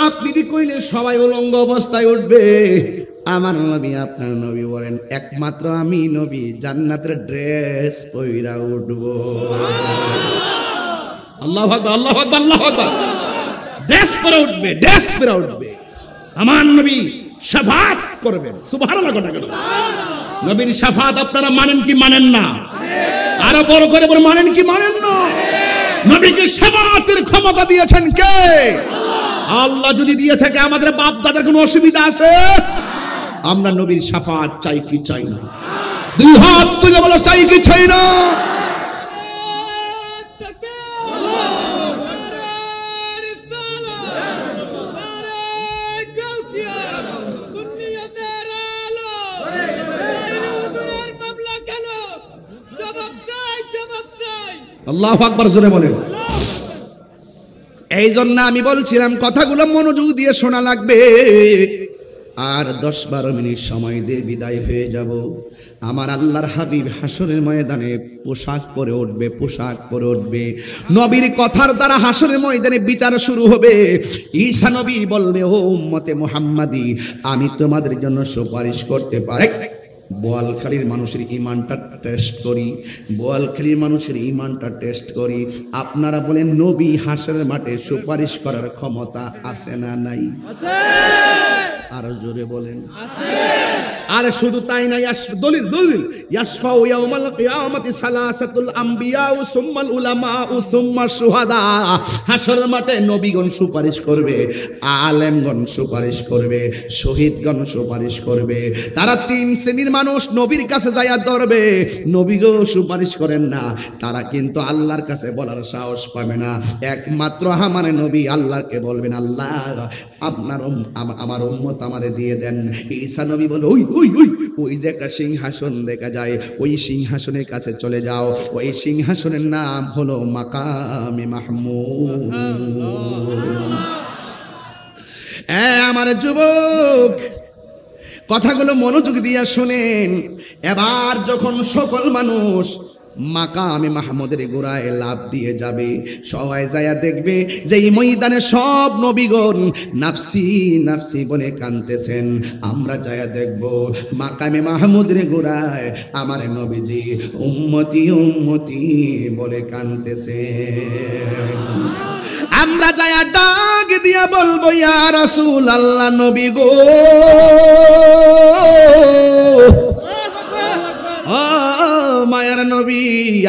আপনি কি কইলে সবাই উলঙ্গ অবস্থায় উঠবে, আমার নবী আপনার নবী বলেন একমাত্র আমি নবী জান্নাতের ড্রেস পইরা উঠব। আল্লাহু আকবার, আল্লাহু আকবার, আল্লাহু আকবার। ড্রেস পরে উঠবে, ড্রেস পরে উঠবে, আমার নবী শাফাত করবেন। সুবহানাল্লাহ। নবীর শাফাত আপনারা মানেন কি মানেন না? আরো বড় করে বলে, মানেন কি মানেন না? নবীকে শাফাতের ক্ষমতা দিয়েছেন কে? আল্লাহ যদি দিয়ে থাকে আমাদের বাপ দাদার কোনো অসুবিধা আছে? আমরা নবীর শাফাত চাই কি চাই না? দুই হাত তুলে বলো, চাই কি চাই না? আল্লাহু আকবার জোরে বলেন। এই জন্য আমি বলছিলাম কথাগুলো মনোযোগ দিয়ে শোনা লাগবে। আর 10-12 মিনিট সময় দিয়ে বিদায় হয়ে যাব। আমার আল্লাহর হাবিব হাসরের ময়দানে পোশাক পরে উঠবে, পোশাক পরে উঠবে। নবীর কথার দ্বারা হাসরের ময়দানে বিচার শুরু হবে। ঈসা নবী বলবে, ও উম্মতে মুহাম্মাদি, আমি তোমাদের জন্য সুপারিশ করতে পারি। বোয়ালখালীর মানুষের ইমানটা টেস্ট করি, বোয়ালখালীর মানুষের ইমানটা টেস্ট করি। আপনারা বলেন, নবী হাসরের মাঠে সুপারিশ করার ক্ষমতা আছে না নাই? আছে। আরো জোরে বলেন, আছে। আর শুধু তাই নাই, দলিল দলিল, ইয়াশফাউ ইয়াউমাল কিয়ামাতি সালাসাতুল আম্বিয়া ও সুম্মাল উলামা ও সুম্মা শুহাদা। হাসরের মাঠে নবীগণ সুপারিশ করবে, আলেমগণ সুপারিশ করবে, শহীদগণ সুপারিশ করবে। তারা তিন শ্রেণীর মানুষ নবীর কাছে যাইয়া ধরবে, নবীগো সুপারিশ করেন না, তারা কিন্তু আল্লাহর কাছে বলার সাহস পাবে না। একমাত্র আমার নবী আল্লাহকে বলবেন, আল্লাহ আপনার আমার উম্মত আমারে দিয়ে দেন। ঈসা নবী বলে, ওই ওই ওই ওই যে একটা সিংহাসন দেখা যায়, ওই সিংহাসনের কাছে চলে যাও, ওই সিংহাসনের নাম হলো মাকামে মাহমুদ। আমার যুবক, কথাগুলো মনোযোগ দিয়া শুনেন। এবার যখন সকল মানুষ মাকামে মাহমুদের গোড়ায় লাভ দিয়ে যাবে, সবাই যায়া দেখবে যে এই ময়দানে সব নবীগণ নাফসি নাফসি বলে কাঁদতেছেন। আমরা যায়া দেখব মাকামে মাহমুদের গোড়ায় আমার নবীজি উম্মতি উম্মতি বলে কাঁদতেছেন। আমরা যায়া ডাক দিয়া বলবো, ইয়া রাসূলুল্লাহ, নবী গো, মায়ার নবী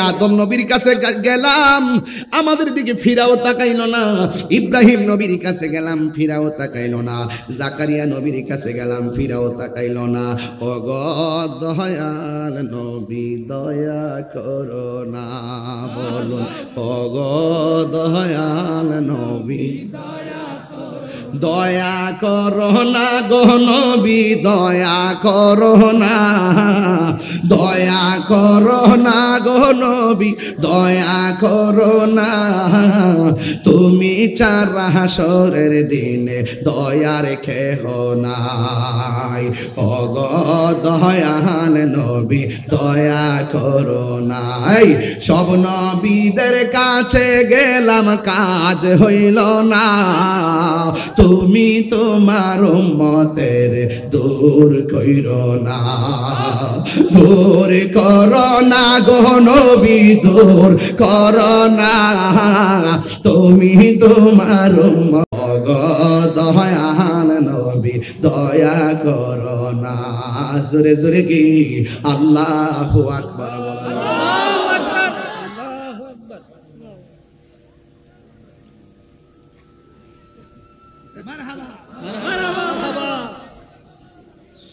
আদম নবীর কাছে গেলাম, আমাদের দিকে ফিরাও তাকাইলো না। ইব্রাহিম নবীর কাছে গেলাম, ফিরাও তাকাইলো না। জাকারিয়া নবীর কাছে গেলাম, ফিরাও তাকাইলো না। ও গো দয়াল নবী, দয়া করো না, বলুন ও গো দয়াল নবী, দয়া করো না গো নবী, দয়া করো না, দয়া করো না গো নবী, দয়া করো না। তুমি চার হাসরের দিনে দয়া রেখে নাই। ও গো দয়াল নবী, দয়া করো নাই। সব নবীদের কাছে গেলাম, কাজ হইল না। তুমি তোমার উম্মতের দূর কইরো না, দূর করো না গো নবী, দূর করো না। তুমি তোমার উম্মত গো দয়াল নবী, দয়া করো না। জোরে জোরে কি আল্লাহু আকবার বলো।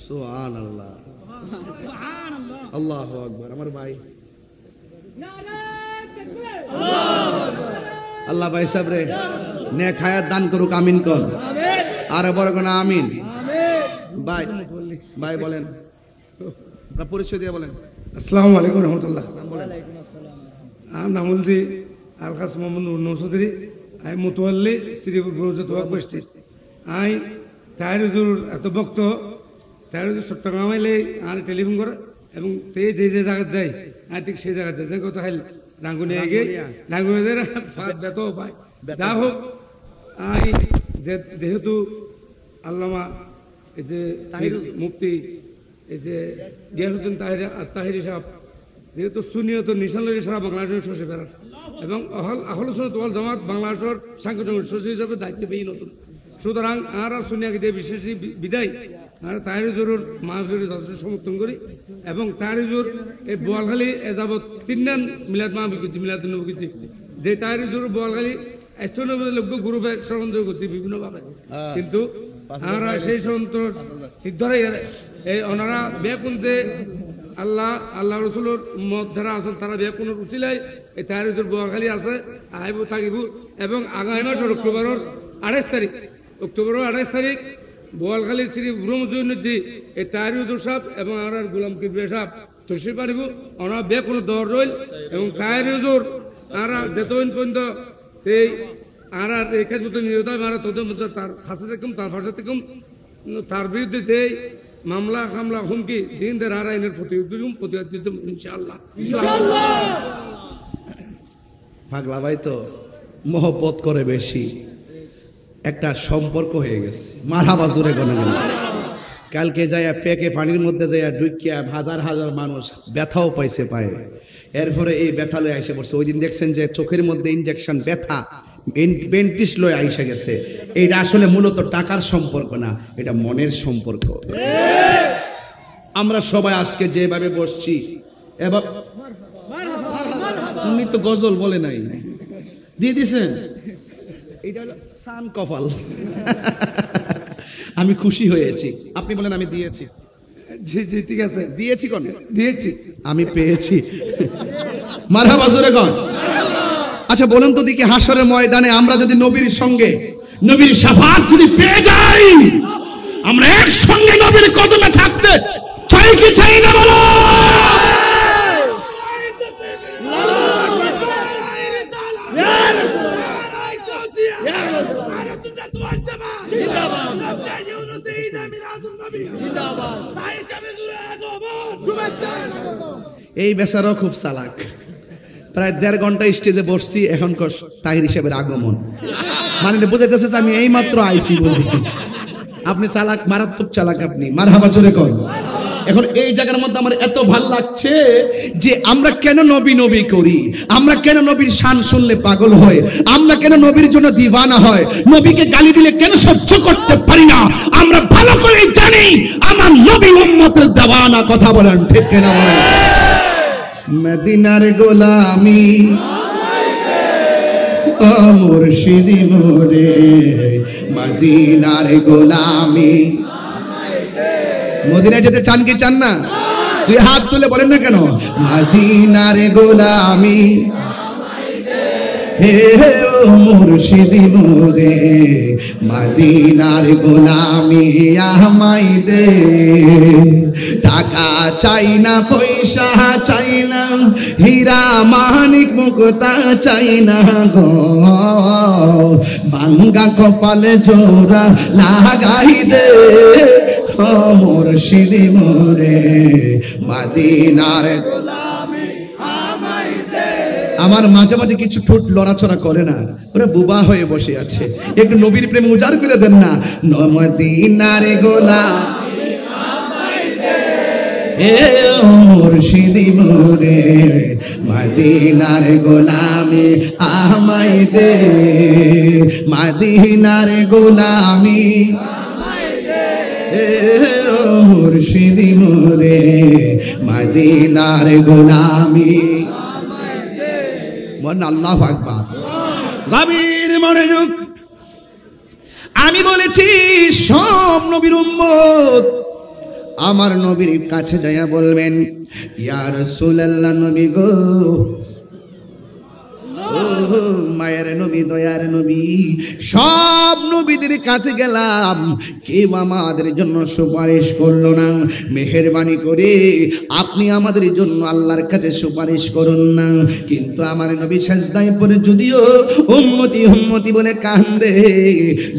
সুবহানাল্লাহ, আল্লাহু আকবার। আমার ভাই আল্লাহ ভাই সাহেব রে নেক হায়াত দান করুক, আমিন কোন, আর বড় কোন আমিন। ভাই ভাই বলেন, আপনার পরিচয় দিয়ে বলেন। আসসালামু আলাইকুম রহমতুল্লাহ। আমি নামুলদি আলখাস মোহাম্মদ নূর চৌধুরী। আমি মুতোয়াল্লি শ্রীপুর বুরুজাত ওয়াক বস্তি। আমি তাহির হুজুর এত ভক্ত, তাহির হুজুর চট্টগ্রাম আইলে আর টেলিফোন করে এবং তে যে যে জায়গায় যায় আর ঠিক সেই জায়গায় যায়। যে কত হাইল রাঙ্গুনি এগে রাঙ্গুনি বেতও পায়। যা হোক, আমি যেহেতু আল্লামা এই যে মুফতি এই যে গিয়াসউদ্দিন তাহিরি সাহেব যেহেতু সুনিয়ত নিশানুল্লাহ সারা বাংলাদেশের সচিব ফেরার এবং আহলে সুন্নাত ওয়াল জামাত বাংলাদেশের সাংগঠনিক সচিব হিসাবে দায়িত্ব পেয়ে নতুন। সুতরাং আর সুনিয়াকে দিয়ে বিশেষ বিদায় আর তাহিরি জোরের মাহফিলের যথেষ্ট সমর্থন করি এবং তাহিরি জোর এই বোয়ালখালী এযাবৎ 3 দিন মিলাদ মাহফিল করছি, মিলাদ নবী করছি। যে তাহিরি জোর বোয়ালখালী 190 লোক গ্রুপে ষড়যন্ত্র করছি বিভিন্নভাবে, কিন্তু আমরা সেই ষড়যন্ত্র সিদ্ধরাই এই ওনারা বেকুনতে আল্লাহ রসুলের মত ধারা আছেন, তারা বেকুনের উচিলাই এই তাহিরি জোর বোয়ালখালী আছে আইব থাকিব। এবং আগামী মাসের অক্টোবরের 28 তারিখ বোয়ালখালী শ্রী ব্রহ্মজৈনজি এই তাহিরি হুজুর সাহেব এবং আমরা গোলাম কিবরিয়া সাহেব তশরিফ আনিব। ওনারা বেকুনের দর রইল এবং তাহিরি হুজুর আমরা যেতদিন পর্যন্ত এই আর এই কাজ মতো নিয়োগ আমরা তোদের মধ্যে তার কাছে দেখুন, তার ফাঁসে দেখুন, তার বিরুদ্ধে যে মামলা খামলা হুমকি দিন দের আর আইনের প্রতিবাদ ইনশাআল্লাহ। পাগলা ভাই তো মহব্বত করে বেশি, একটা সম্পর্ক হয়ে গেছে। মারহাবা জোরে কোন কালকে যাইয়া ফেকে পানির মধ্যে যাইয়া ঢুকিয়া হাজার হাজার মানুষ ব্যথাও পাইছে পায়ে, এরপরে এই ব্যথা লয়ে আইসে পড়ছে। ওই দিন দেখছেন যে চোখের মধ্যে ইনজেকশন ব্যথা বেন্টিস লয়ে আইসে গেছে। এইটা আসলে মূলত টাকার সম্পর্ক না, এটা মনের সম্পর্ক। আমরা সবাই আজকে যেভাবে বসছি এবার উনি তো গজল বলে নাই, দিয়ে দিছেন, এটা হলো সান কপাল। আমি খুশি হয়েছি, আপনি বলেন আমি দিয়েছি। জি জি ঠিক আছে, দিয়েছি কোন, দিয়েছি, আমি পেয়েছি। মারহাবা জোরে কোন। আচ্ছা বলেন তো দেখি, হাসরের ময়দানে আমরা যদি নবীর সঙ্গে নবীর শাফাত যদি পেয়ে যাই, আমরা একসঙ্গে নবীর কদমে থাকতে চাই কি চাই না বলো? এই বেচারাও খুব চালাক, প্রায় 1.5 ঘন্টা স্টেজে বসছি, এখন তাহির হিসেবের আগমন, মানে বুঝাইতেছে যে আমি এই মাত্র আইছি বুঝি। আপনি চালাক, মারাত্মক চালাক আপনি। মারহাবা জোরে কোন। এখন এই জায়গার মধ্যে আমার এত ভাল লাগছে যে আমরা কেন নবী নবী করি, আমরা কেন নবীর শান শুনলে পাগল হয়, আমরা কেন নবীর জন্য দিওয়ানা হয়, নবীকে গালি দিলে কেন সহ্য করতে পারি না। আমরা ভালো করে জানি আমার নবী উম্মতের দেওয়ানা। কথা বলেন ঠিক কিনা বলেন? মদিনার গোলামি ও মুর্শিদি মোরে, মদিনার গোলামি। মদিনায় যেতে চান কি চান না? দুই হাত তুলে বলেন না কেন? মদিনার গোলামি হে ও মুর্শিদি মোরে, মদিনার গোলামি আমায় দে। টাকা চাই না, পয়সা চাই না, হীরা মানিক মুক্তা চাই না গো, ভাঙ্গা কপালে জোড়া লাগাই দে ও মুর্শিদি মোরে, মদিনার গোলামি আমায় দে। আমার মাঝে মাঝে কিছু ঠোঁট লড়াচড়া করে না, ওরা বুবা হয়ে বসে আছে, একটু নবীর প্রেম উজাড় করে দেন না। মদিনার গোলামি আমায় দে হে ও মুর্শিদি মোরে, মদিনার গোলামি আমায় দে, মদিনার গোলামি আমায় দে হে ও মুর্শিদি মোরে, মদিনার গোলামি আমায় দে। বলেন আল্লাহু আকবার। গভীর মনোযোগ। আমি বলেছি সব নবীর উম্মত আমার নবীর কাছে যাইয়া বলবেন, ইয়া রাসূলুল্লাহ, নবী গো, মায়ের নবী, দয়ার নবী, সব নবীদের কাছে গেলাম, কেউ আমাদের জন্য সুপারিশ করলো না। মেহেরবানি করে আপনি আমাদের জন্য আল্লাহর কাছে সুপারিশ করুন না। কিন্তু আমার নবী সেজদায় পড়ে যদিও উম্মতি উম্মতি বলে কান্দে,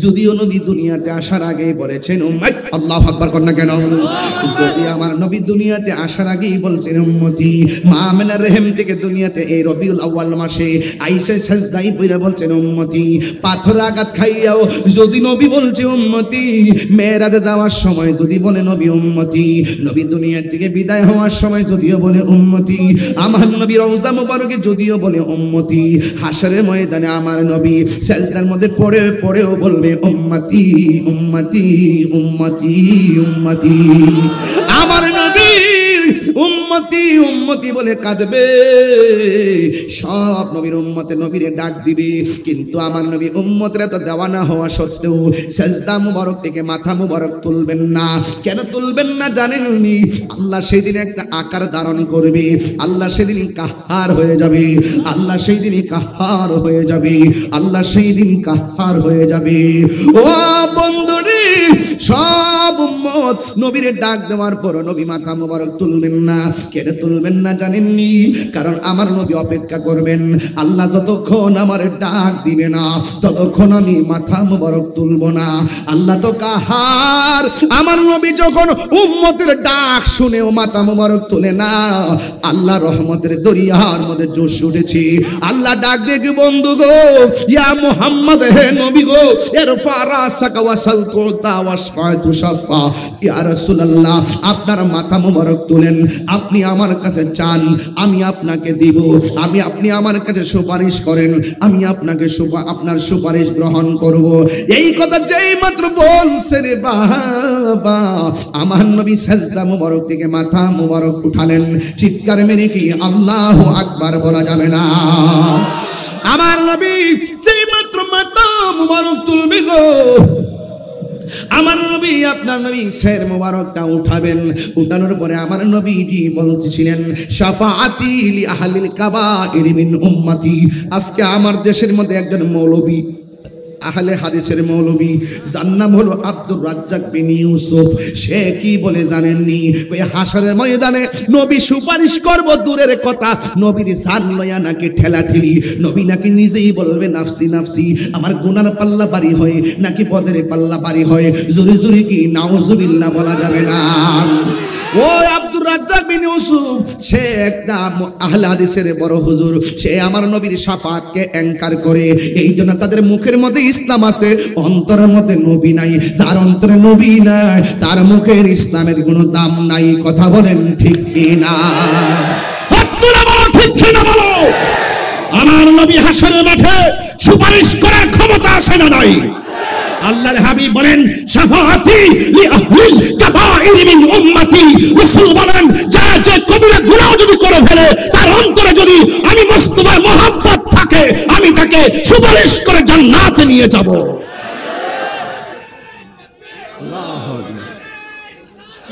যদিও নবী দুনিয়াতে আসার আগে বলেছেন উম্মত, আল্লাহু আকবার কর না কেন? যদি আমার নবী দুনিয়াতে আসার আগেই বলছেন উম্মতি, মা আমিনার রহিম থেকে দুনিয়াতে এই রবিউল আউয়াল মাসে আইসা সেজদায় পড়ে বলছেন উম্মতি, পাথর আঘাত খাইয়াও যদি নবী বলছে উম্মতি, মেরাজে যাওয়ার সময় যদি বলে নবী উম্মতি, নবী দুনিয়া থেকে বিদায় হওয়ার সময় যদিও বলে উম্মতি, আমার নবী রওজা মুবারকে যদিও বলে উম্মতি, হাশরের ময়দানে আমার নবী সেজদার মধ্যে পড়েও বলবে উম্মতি উম্মতি উম্মতি উম্মতি। আমার নবী উম্মতি উম্মতি বলে কাঁদবে, সব নবীর উম্মতে নবীরে ডাক দিবে। কিন্তু আমার নবী উম্মতের এত দেওয়ানা হওয়া সত্ত্বেও সেজদা মুবারক থেকে মাথা মুবারক তুলবেন না। কেন তুলবেন না জানেননি? আল্লাহ সেদিন একটা আকার ধারণ করবে, আল্লাহ সেদিন কাহার হয়ে যাবে, আল্লাহ সেই দিনই কাহার হয়ে যাবে, আল্লাহ সেই দিন কাহার হয়ে যাবে। ও বন্ধুরে, সব উম্মত নবীরে ডাক দেওয়ার পর নবী মাথা মুবারক তুলবেন না। কেন তুলবেন না জানেননি? কারণ আমার নবী অপেক্ষা করবেন, আল্লাহ যতক্ষণ আমার ডাক দিবে না ততক্ষণ আমি মাথা মুবারক তুলব না। আল্লাহ তো কাহার, আমার নবী যখন উম্মতের ডাক শুনেও মাথা মুবারক তুলে না, আল্লাহ রহমতের দরিয়ার মধ্যে জোশ উঠেছে। আল্লাহ ডাক দেখি, বন্ধু গো, ইয়া মুহাম্মদ, হে নবী গো, ইরফা রাসাকা ওয়াসাল তুতা ওয়াশফা তুশাফা, ইয়া রাসূলুল্লাহ, আপনার মাথা মোবারক তুলেন, আপনি আমার কাছে চান, আমি আপনাকে দিব, আপনি আমার কাছে সুপারিশ করেন, আমি আপনাকে আপনার সুপারিশ গ্রহণ করব। এই কথা যেই মাত্র বলছে রে বাবা, আমার নবী সাজদা মোবারক থেকে মাথা মোবারক উঠালেন। চিৎকার মেরে কি আল্লাহু আকবার বলা যাবে না? আমার নবী যেই মাত্র মাথা মোবারক তুলবে গো, আমার নবী আপনার নবী শের মোবারকটা উঠাবেন। উঠানোর পরে আমার নবীজি বলতেছিলেন, শাফাআতি লি আহলিল কাবাইর মিন উম্মতি। আজকে আমার দেশের মধ্যে একজন মৌলবী, আহলে হাদিসের মৌলবী, যার নাম হলো আব্দুর রাজ্জাক বিন ইউসুফ। সে কি বলে জানেননি? ওই হাসরের ময়দানে নবী সুপারিশ করব দূরের কথা, নবীর জান লয়া নাকি ঠেলাঠেলি, নবী নাকি নিজেই বলবে নাফসি নাফসি। আমার গুনার পাল্লা বাড়ি হয় নাকি পদের পাল্লা বাড়ি হয়? জোরে জোরে কি নাউজুবিল্লাহ বলা যাবে না? ও আব্দুর রাজ্জাক বিন ইউসুফ, সে একটা আহলে হাদিসের বড় হুজুর, সে আমার নবীর শাফাআতকে অ্যাঙ্কার করে। এই জন্য তাদের মুখের মধ্যে ইসলাম আছে, অন্তরের মধ্যে নবী নাই। যার অন্তরে নবী নাই, তার মুখের ইসলামের কোনো দাম নাই। কথা বলেন ঠিক কি না? আপনারা বলো ঠিক কি না বলো? আমার নবী হাসরের মাঠে সুপারিশ করার ক্ষমতা আছে না নাই? আল্লাহর হাবিব বলেন, শাফাআতি লি আহলিল কাবাইর মিন উম্মতি। রাসূল বলেন, যারা যে কবিরা গুনাহ যদি করে ফেলে, তার অন্তরে যদি আমি মুস্তাফার মহব্বত থাকে, আমি তাকে সুপারিশ করে জান্নাতে নিয়ে যাব। আল্লাহু আকবার,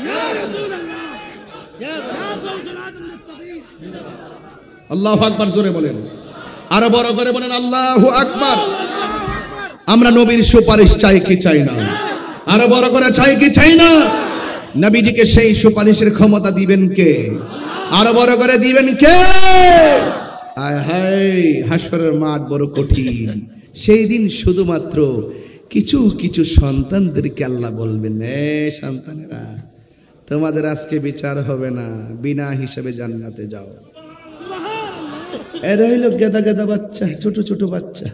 ইয়া রাসূলুল্লাহ, ইয়া গাউসুল আযম মুস্তাফিদ। আল্লাহু আকবার জোরে বলেন, আরো বড় করে বলেন আল্লাহু আকবার। আমরা নবীর সুপারিশ চাই কি চাই না? আরো বড় করে চাই কি চাই না? নবীজিকে সেই সুপারিশের ক্ষমতা দিবেন কে? আরো বড় করে দিবেন কে? আয় হায়, হাসরের মাঠ বড় কঠিন। সেই দিন শুধুমাত্র কিছু কিছু সন্তানদেরকে আল্লাহ বলবেন, এ সন্তানেরা, তোমাদের আজকে বিচার হবে না, বিনা হিসাবে জান্নাতে যাও। এরা হইল গেদা গেদা বাচ্চা, ছোট ছোট বাচ্চা।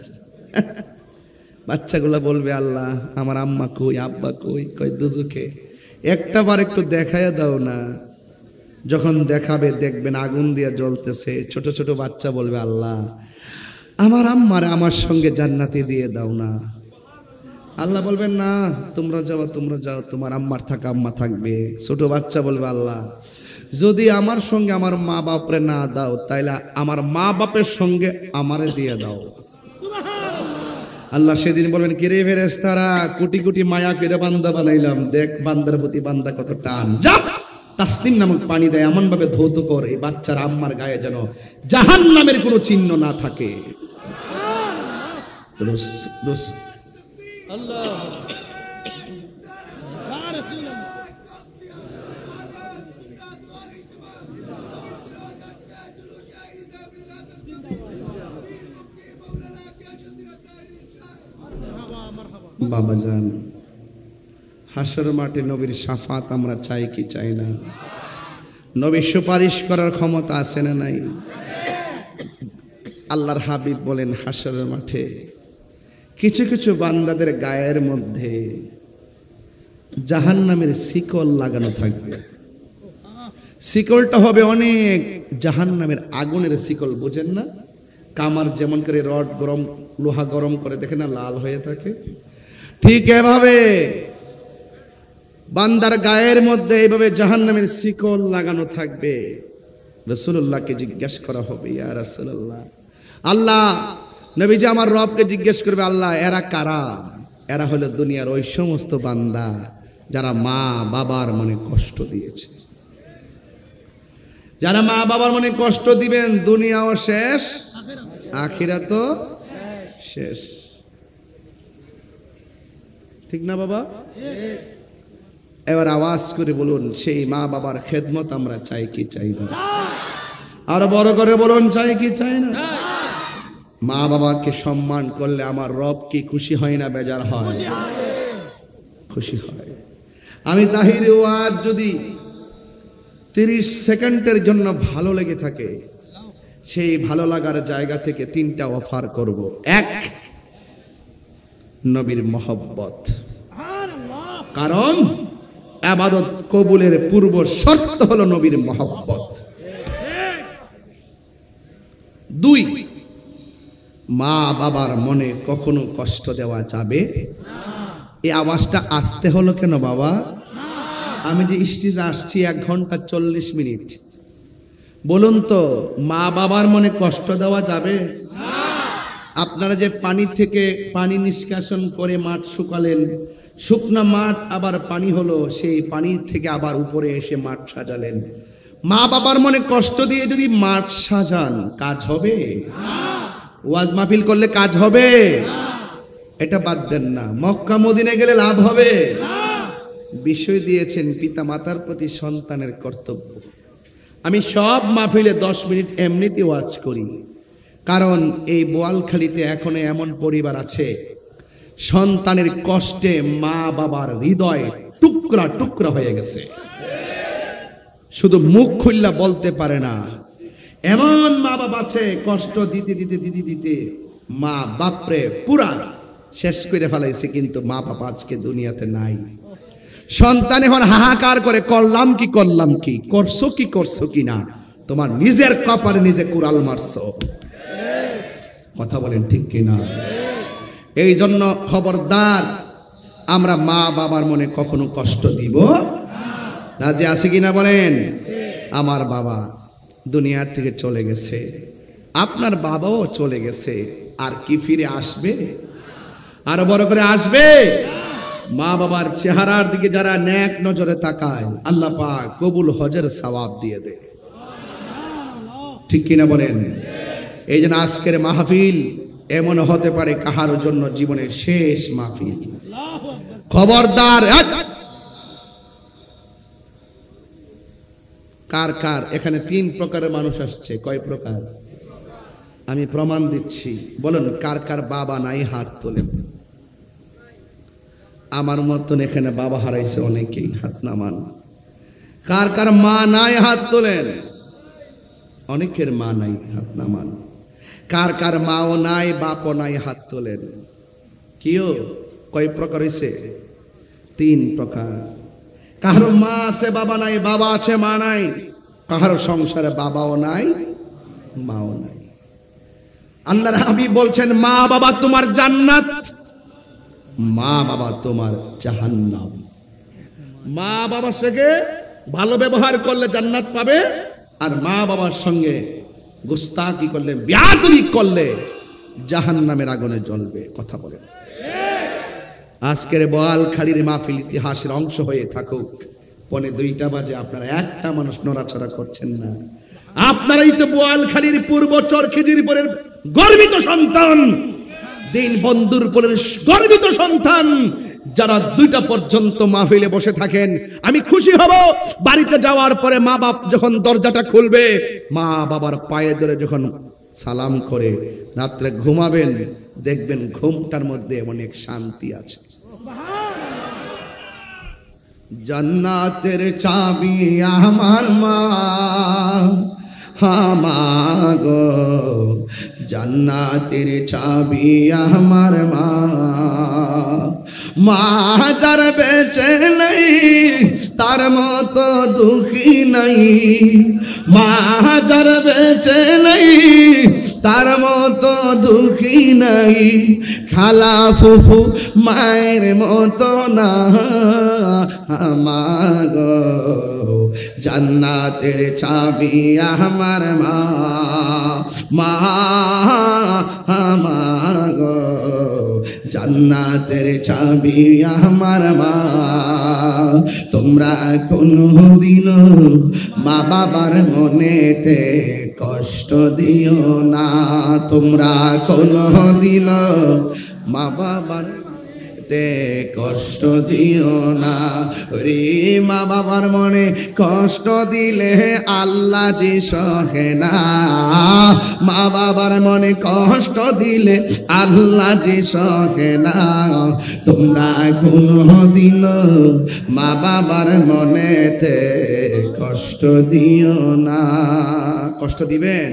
বাচ্চাগুলা বলবে, আল্লাহ আমার আম্মা কই, আব্বা কই? কই দুজকে। একটা বার একটু দেখাইয়া দাও না। যখন দেখাবে দেখবেন আগুন দিয়ে জ্বলতেছে। ছোট ছোট বাচ্চা বলবে, আল্লাহ আমার আম্মার আমার সঙ্গে জান্নাতে দিয়ে দাও না। আল্লাহ বলবেন, না তোমরা যাও, তোমরা যাও, তোমার আম্মার থাকা আম্মা থাকবে। ছোট বাচ্চা বলবে, আল্লাহ যদি আমার সঙ্গে আমার মা বাপরে না দাও, তাইলে আমার মা বাপের সঙ্গে আমারে দিয়ে দাও। আল্লাহ সেদিন বলবেন, কিরে ফেরেশতারা, কোটি কোটি মায়া করে বান্দা বানাইলাম, দেখ বান্দার প্রতি বান্দা কত টান। যা তাসনিম নামক পানি দেয়, এমন ভাবে ধৌত কর এই বাচ্চার আম্মার গায়ে যেন জাহান্নামের কোনো চিহ্ন না থাকে। আল্লাহ বাবা জান, হাসর মাঠে নবীর শাফাত আমরা চাই কি চাই না? নবীর সুপারিশ করার ক্ষমতা আছে না নাই? আল্লাহর হাবিব বলেন, হাসরের মাঠে কিছু কিছু বান্দাদের গায়ের মধ্যে জাহান্নামের শিকল লাগানো থাকবে। শিকলটা হবে অনেক জাহান্নামের আগুনের শিকল, বুঝেন না? কামার যেমন করে রড গরম, লোহা গরম করে দেখে না, লাল হয়ে থাকে, ঠিক এভাবে বান্দার গায়ের মধ্যে এইভাবে জাহান্নামের শিকল লাগানো থাকবে। রাসূলুল্লাহকে জিজ্ঞেস করা হবে, ইয়া রাসূলুল্লাহ, আল্লাহ নবীজি আমার রবকে জিজ্ঞেস করবে, আল্লাহ এরা কারা? এরা হলো দুনিয়ার ওই সমস্ত বান্দা যারা মা বাবার মনে কষ্ট দিয়েছে। যারা মা বাবার মনে কষ্ট দিবেন, দুনিয়াও শেষ, আখিরাতও শেষ। ঠিক না বাবা? এবার আওয়াজ করে বলুন, সেই মা বাবার খেদমত আমরা চাই কি চাই না? আরো বড় করে বলুন, চাই কি চাই না? মা বাবাকে সম্মান করলে আমার রব কি খুশি হয় না বেজার হয়? খুশি হয়। আমি তাহির ওয়াজ যদি 30 সেকেন্ডের জন্য ভালো লেগে থাকে, সেই ভালো লাগার জায়গা থেকে 3টা অফার করব। 1, নবীর মহব্বত, কারণ ইবাদত কবুলের পূর্ব শর্ত হলো নবীর মহব্বত। 2, মা বাবার মনে কখনো কষ্ট দেওয়া যাবে না। এই আওয়াজটা আসতে হলো কেন বাবা? আমি যে স্টেজে আসছি 1 ঘন্টা 40 মিনিট, বলুন তো মা বাবার মনে কষ্ট দেওয়া যাবে না? আপনারা যে পানি থেকে পানি নিষ্কাশন করে মাঠ শুকালেন, শুকনা মাঠ আবার পানি হলো, সেই পানির থেকে আবার উপরে এসে মাঠ সাজালেন। মা বাবার মনে কষ্ট দিয়ে যদি মাঠ সাজান, কাজ হবে? ওয়াজ মাহফিল করলে কাজ হবে? এটা বাদ দেন না। মক্কা মদিনা গেলে লাভ হবে? বিষয় দিয়েছেন পিতা মাতার প্রতি সন্তানের কর্তব্য। আমি সব মাহফিলে 10 মিনিট এমনিতে ওয়াজ করি, কারণ এই বোয়ালখালীতে এখনো এমন পরিবার আছে সন্তানের কষ্টে মা বাবার হৃদয় টুকরা টুকরা হয়ে গেছে, শুধু মুখ খুললা বলতে পারে না। এমন মা বাবা আছে কষ্ট দিতে দিতে দিতে দিতে মা বাপরে পুরা শেষ করে ফেলাইছে, কিন্তু মা বাবা আজকে দুনিয়াতে নাই। সন্তান এখন হাহাকার করে, করলাম কি করলাম কি, করছো কি না, তোমার নিজের কপালে নিজে কুড়াল মারছো। কথা বলেন ঠিক কিনা? এই জন্য খবরদার, আমরা মা বাবার মনে কখনো কষ্ট দিব না। যে আছে কিনা বলেন? আমার বাবা দুনিয়ার থেকে চলে গেছে, আপনার বাবাও চলে গেছে, আর কি ফিরে আসবে? আরো বড় করে আসবে? মা বাবার চেহারার দিকে যারা নেক নজরে তাকায়, আল্লাহ পাক কবুল হজের সওয়াব দিয়ে দেয়। ঠিক কিনা বলেন? এই জন্য আজকের মাহফিল এমন হতে পারে কাহার জন্য জীবনের শেষ মাহফিল। খবরদার, কার কার এখানে 3 প্রকারের মানুষ আসছে? কয় প্রকার? আমি প্রমাণ দিচ্ছি। বলেন কার কার বাবা নাই, হাত তোলেন। আমার মতন এখানে বাবা হারাইছে অনেকেই, হাত নামান। কার কার মা নাই, হাত তোলেন। অনেকের মা নাই, হাত নামান। কার কার মাও নাই, বাপও নাই, হাত তোলেন। কিও কয় প্রকার হইছে? 3 প্রকার। কারো মা আছে বাবা নাই, বাবা আছে মা নাই। কারো সংসারে বাবাও নাই, মাও নাই। আল্লাহর হাবিব বলছেন, মা বাবা তোমার জান্নাত, মা বাবা তোমার জাহান্নাম। মা বাবার সঙ্গে ভালো ব্যবহার করলে জান্নাত পাবে, আর মা বাবার সঙ্গে গোস্তাকি করলে, বেয়াদবি করলে জাহান্নামের আগুনে জ্বলবে। কথা বলেন। আজকের বোয়ালখালীর মাহফিল ইতিহাসের অংশ হয়ে থাকুক। 1:45 বাজে, আপনারা একটা মানুষ নড়াচড়া করছেন না। আপনারাই তো বোয়ালখালীর পূর্ব চরখিজিরপুরের গর্বিত সন্তান, দিন বন্ধুরপুরের গর্বিত সন্তান, যারা 2টা পর্যন্ত মাহফিলে বসে থাকেন। আমি খুশি হব বাড়িতে যাওয়ার পরে মা বাপ যখন দরজাটা খুলবে, মা বাবার পায়ে ধরে যখন সালাম করে রাত্রে ঘুমাবেন, দেখবেন ঘুমটার মধ্যে অনেক শান্তি আছে। জান্নাতের চাবি আমার মা, হামাগো জান্নাতের চাবি আমার মা। মা যার বেঁচে নেই তার মতো দুঃখী নাই, মা যার বেঁচে নেই তার মতো দুঃখী নাই। খালা ফুফু মায়ের মতো না, মাগো জান্নাতের চাবি আমার মা, মা মাগো জান্নাতের চাবি আমার মা। তোমরা কোনদিন মা বাবার মনেতে কষ্ট দিও না, তোমরা কোনদিন মা বাবার তে কষ্ট দিও না রে। মা বাবার মনে কষ্ট দিলে আল্লাহ যে সহে না, মা বাবার মনে কষ্ট দিলে আল্লাহ যে সহে না। তোমরা কোনদিন মা বাবার মনেতে কষ্ট দিও না। কষ্ট দিবেন?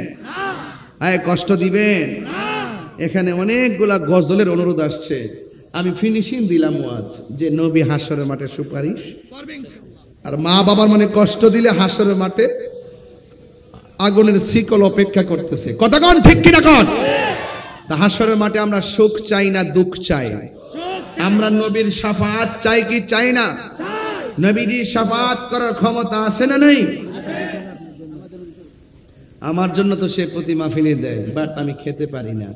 কষ্ট দিবেন? এখানে অনেকগুলা গজলের অনুরোধ আসছে, আমি ফিনিশিং দিলাম ওয়াজ যে নবী হাসরের মাঠে সুপারিশ করবেন। আর মা বাবার মনে কষ্ট দিলে হাসরের মাঠে আগুনের শিকল অপেক্ষা করতেছে। কথা কন ঠিক কিনা কন? তা হাসরের মাঠে আমরা সুখ চাই না দুঃখ চাই? আমরা নবীর শাফাত চাই কি চাই না? নবীর শাফাত করার ক্ষমতা আছে না নেই? আমার জন্য তো সে প্রতি মাহফিলে দেয়, বাট আমি খেতে পারি না।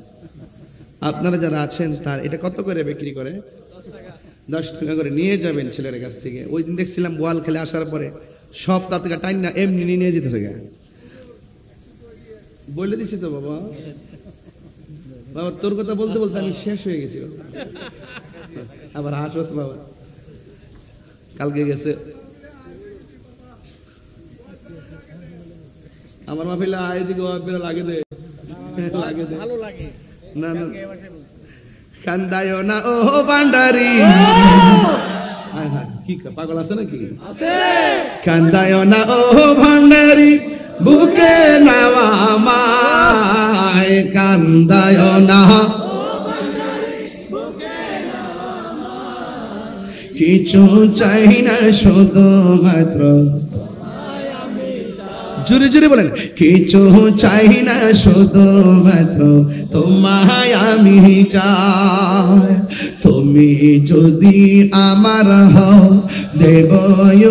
আপনারা যারা আছেন তার এটা কত করে বিক্রি করে? 10 টাকা করে নিয়ে যাবেন ছেলের কাছ থেকে। ওই দিন দেখছিলাম বোয়াল খেলে আসার পরে সব তার থেকে টাইম না এমনি নিয়ে যেতেছে। বলে দিছি তো বাবা, বাবা তোর কথা বলতে বলতে আমি শেষ হয়ে গেছি। আবার হাসস বাবা, কালকে গেছে আমার মাহফিলে আয় দিকে লাগে দে ভালো লাগে না না কান্দায় না ও ভান্ডারি। কি পাগল আছে নাকি? কান্দায় না ও ভান্ডারি বুকে নাওয়া মায়, কান্দায় না কিছু চাই না শুধু মাত্র, জোরে জোরে বলেন, কিছু চাই না শুধু মাত্র তোমায় আমি চাই। তুমি যদি আমার হও দেব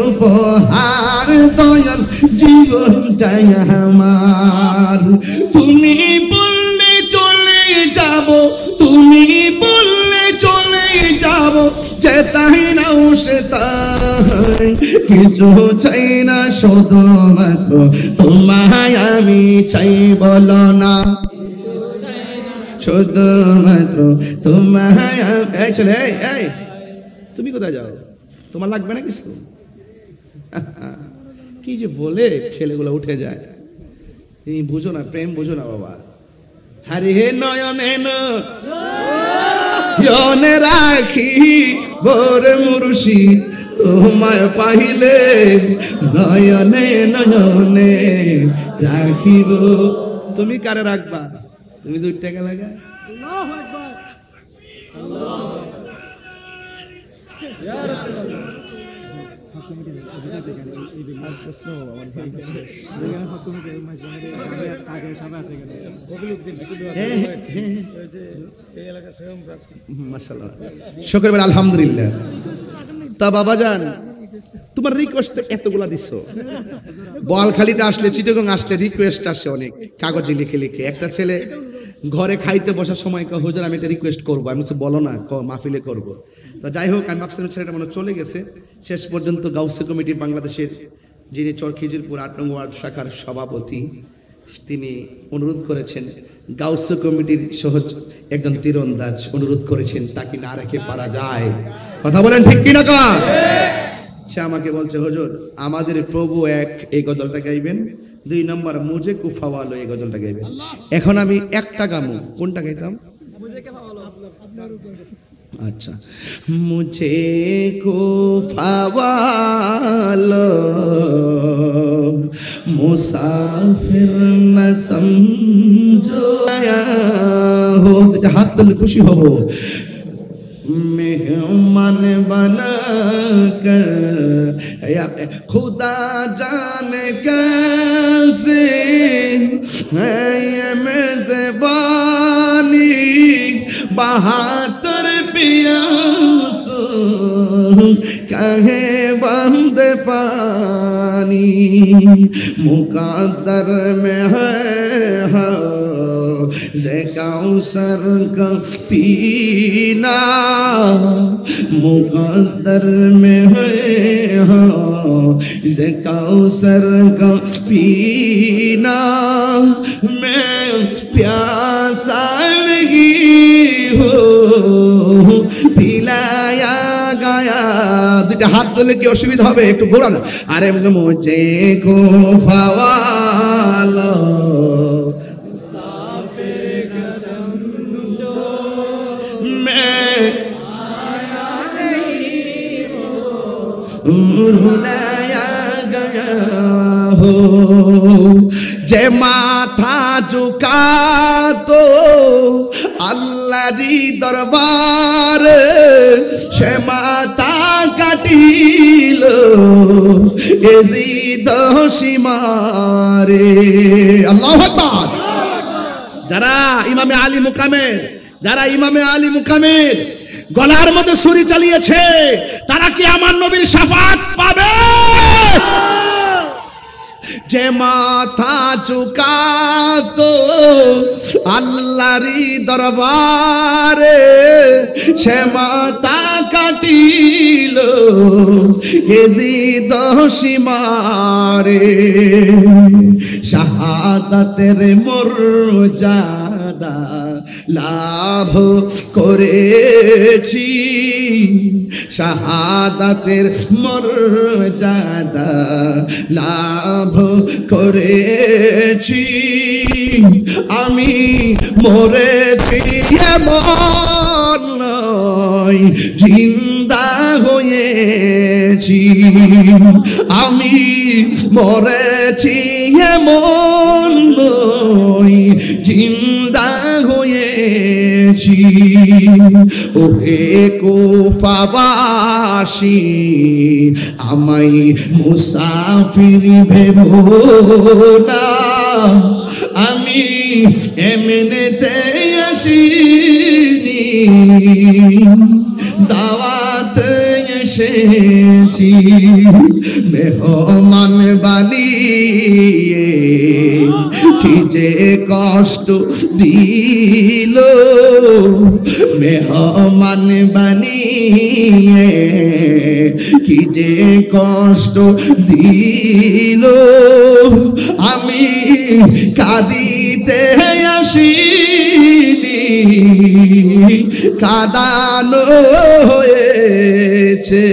উপহার দয়াল জীবনটাই আমার। তুমি বললে চলে যাব, তুমি বললে চলে যাব, যেতাই নাও সেতাই কিছু চাই না শুধু মাত্র তোমায় আমি চাই। বলো না শুধু মাত্র তোমায়। এই ছেলে এই তুমি কোথায় যাও? তোমার লাগবে না কিছু? কি যে বলে ছেলেগুলো উঠে যায়, তুমি বুঝো না, প্রেম বুঝো না বাবা। হারি হে নয়নে নয়নে রাখি ভোরে মুর্শিদ তোমায় পাইলে, নয়নে নয়নে রাখিব। তুমি কারে রাখবা? তুমি যে টাকা লাগা আল্লাহু আকবার আল্লাহু ইয়া রাসূলুল্লাহ। শুকর বল আলহামদুলিল্লাহ। তা বাবা জান তোমার রিকোয়েস্ট এতগুলা দিছো, বোয়ালখালীতে আসলে চিটাগং আসলে রিকোয়েস্ট আসে অনেক, কাগজে লিখে লিখে। একটা ছেলে ঘরে খাইতে বসার সময় হুজুর আমি একটা রিকোয়েস্ট করবো, আমি বলছি বলো না, মাহফিলে করবো। তো যাই হোক আমি ভাবছিলাম ছেলেটা মনে চলে গেছে। শেষ পর্যন্ত গাউসে কমিটি বাংলাদেশের যিনি চরখিজিরপুর 8 নং ওয়ার্ড শাখার সভাপতি, তিনি অনুরোধ করেছেন, গাউসে কমিটির সহজ একজন তীরন্দাজ অনুরোধ করেছেন তাকে না রেখে পারা যায়। কথা বলেন ঠিক কিনা কা? সে আমাকে বলছে হুজুর আমাদের প্রভু এক, এই গজলটা গাইবেন। 2 নম্বর মুঝে কুফাওয়ালো, এই গজলটা গাইবেন। এখন আমি একটা গামু, কোনটা গাইতাম? अच्छा मुझे कुफावालो मुसाफिर न समझो हो, हाथ तुल खुशी हो, मेहमान बना कर खुदा जाने कैसे है ये मेज़बानी, बहादुर पियासो कहे बंद पानी, मुकद्दर में है ज़े कौसर का पीना, मुकद्दर में है ज़े कौसर का पीना, मैं प्यासा नहीं हो पिलाया गया। দুটো হাত তুলে কি অসুবিধা হবে? একটু ঘোরানো। আরে মুঝে কুফাওয়ালো মুসাফির কা সমঝো मैं आया नहीं हो रुलाया गया हो, যে মাথা ঝুঁকা তো আল্লাহরই দরবারে, সে মাথা কাটিল এজিদ সীমারে। আল্লাহু আকবার। যারা ইমামে আলী মুকামের গলার মধ্যে ছুরি চালিয়েছে তারা কি আমার নবীর শাফাত পাবে? যে মাথা ঝুকাতো আল্লাহরই দরবারে সে মাথা কাটিল এজিদ সীমারে। শাহাদাতের মর্যাদা লাভ করেছি, শাহাদাতের মর্যাদা লাভ করেছি। আমি মরেছি এমন নয়, জিন্দা হয়েছি। আমি মরেছি এমন নয়, জিন্দা হয়েছি। ওহে কুফাবাসী আমায় মুসাফির ভেবো না, আমি এমনিতে আসিনি, দাওয়াতে এসেছি। মেহমান বানিয়ে কি যে কষ্ট দিল, মেহমান বানিয়ে কি যে কষ্ট দিল। আমি কাঁদিতে আসিনি, কাঁদানো হয়েছে।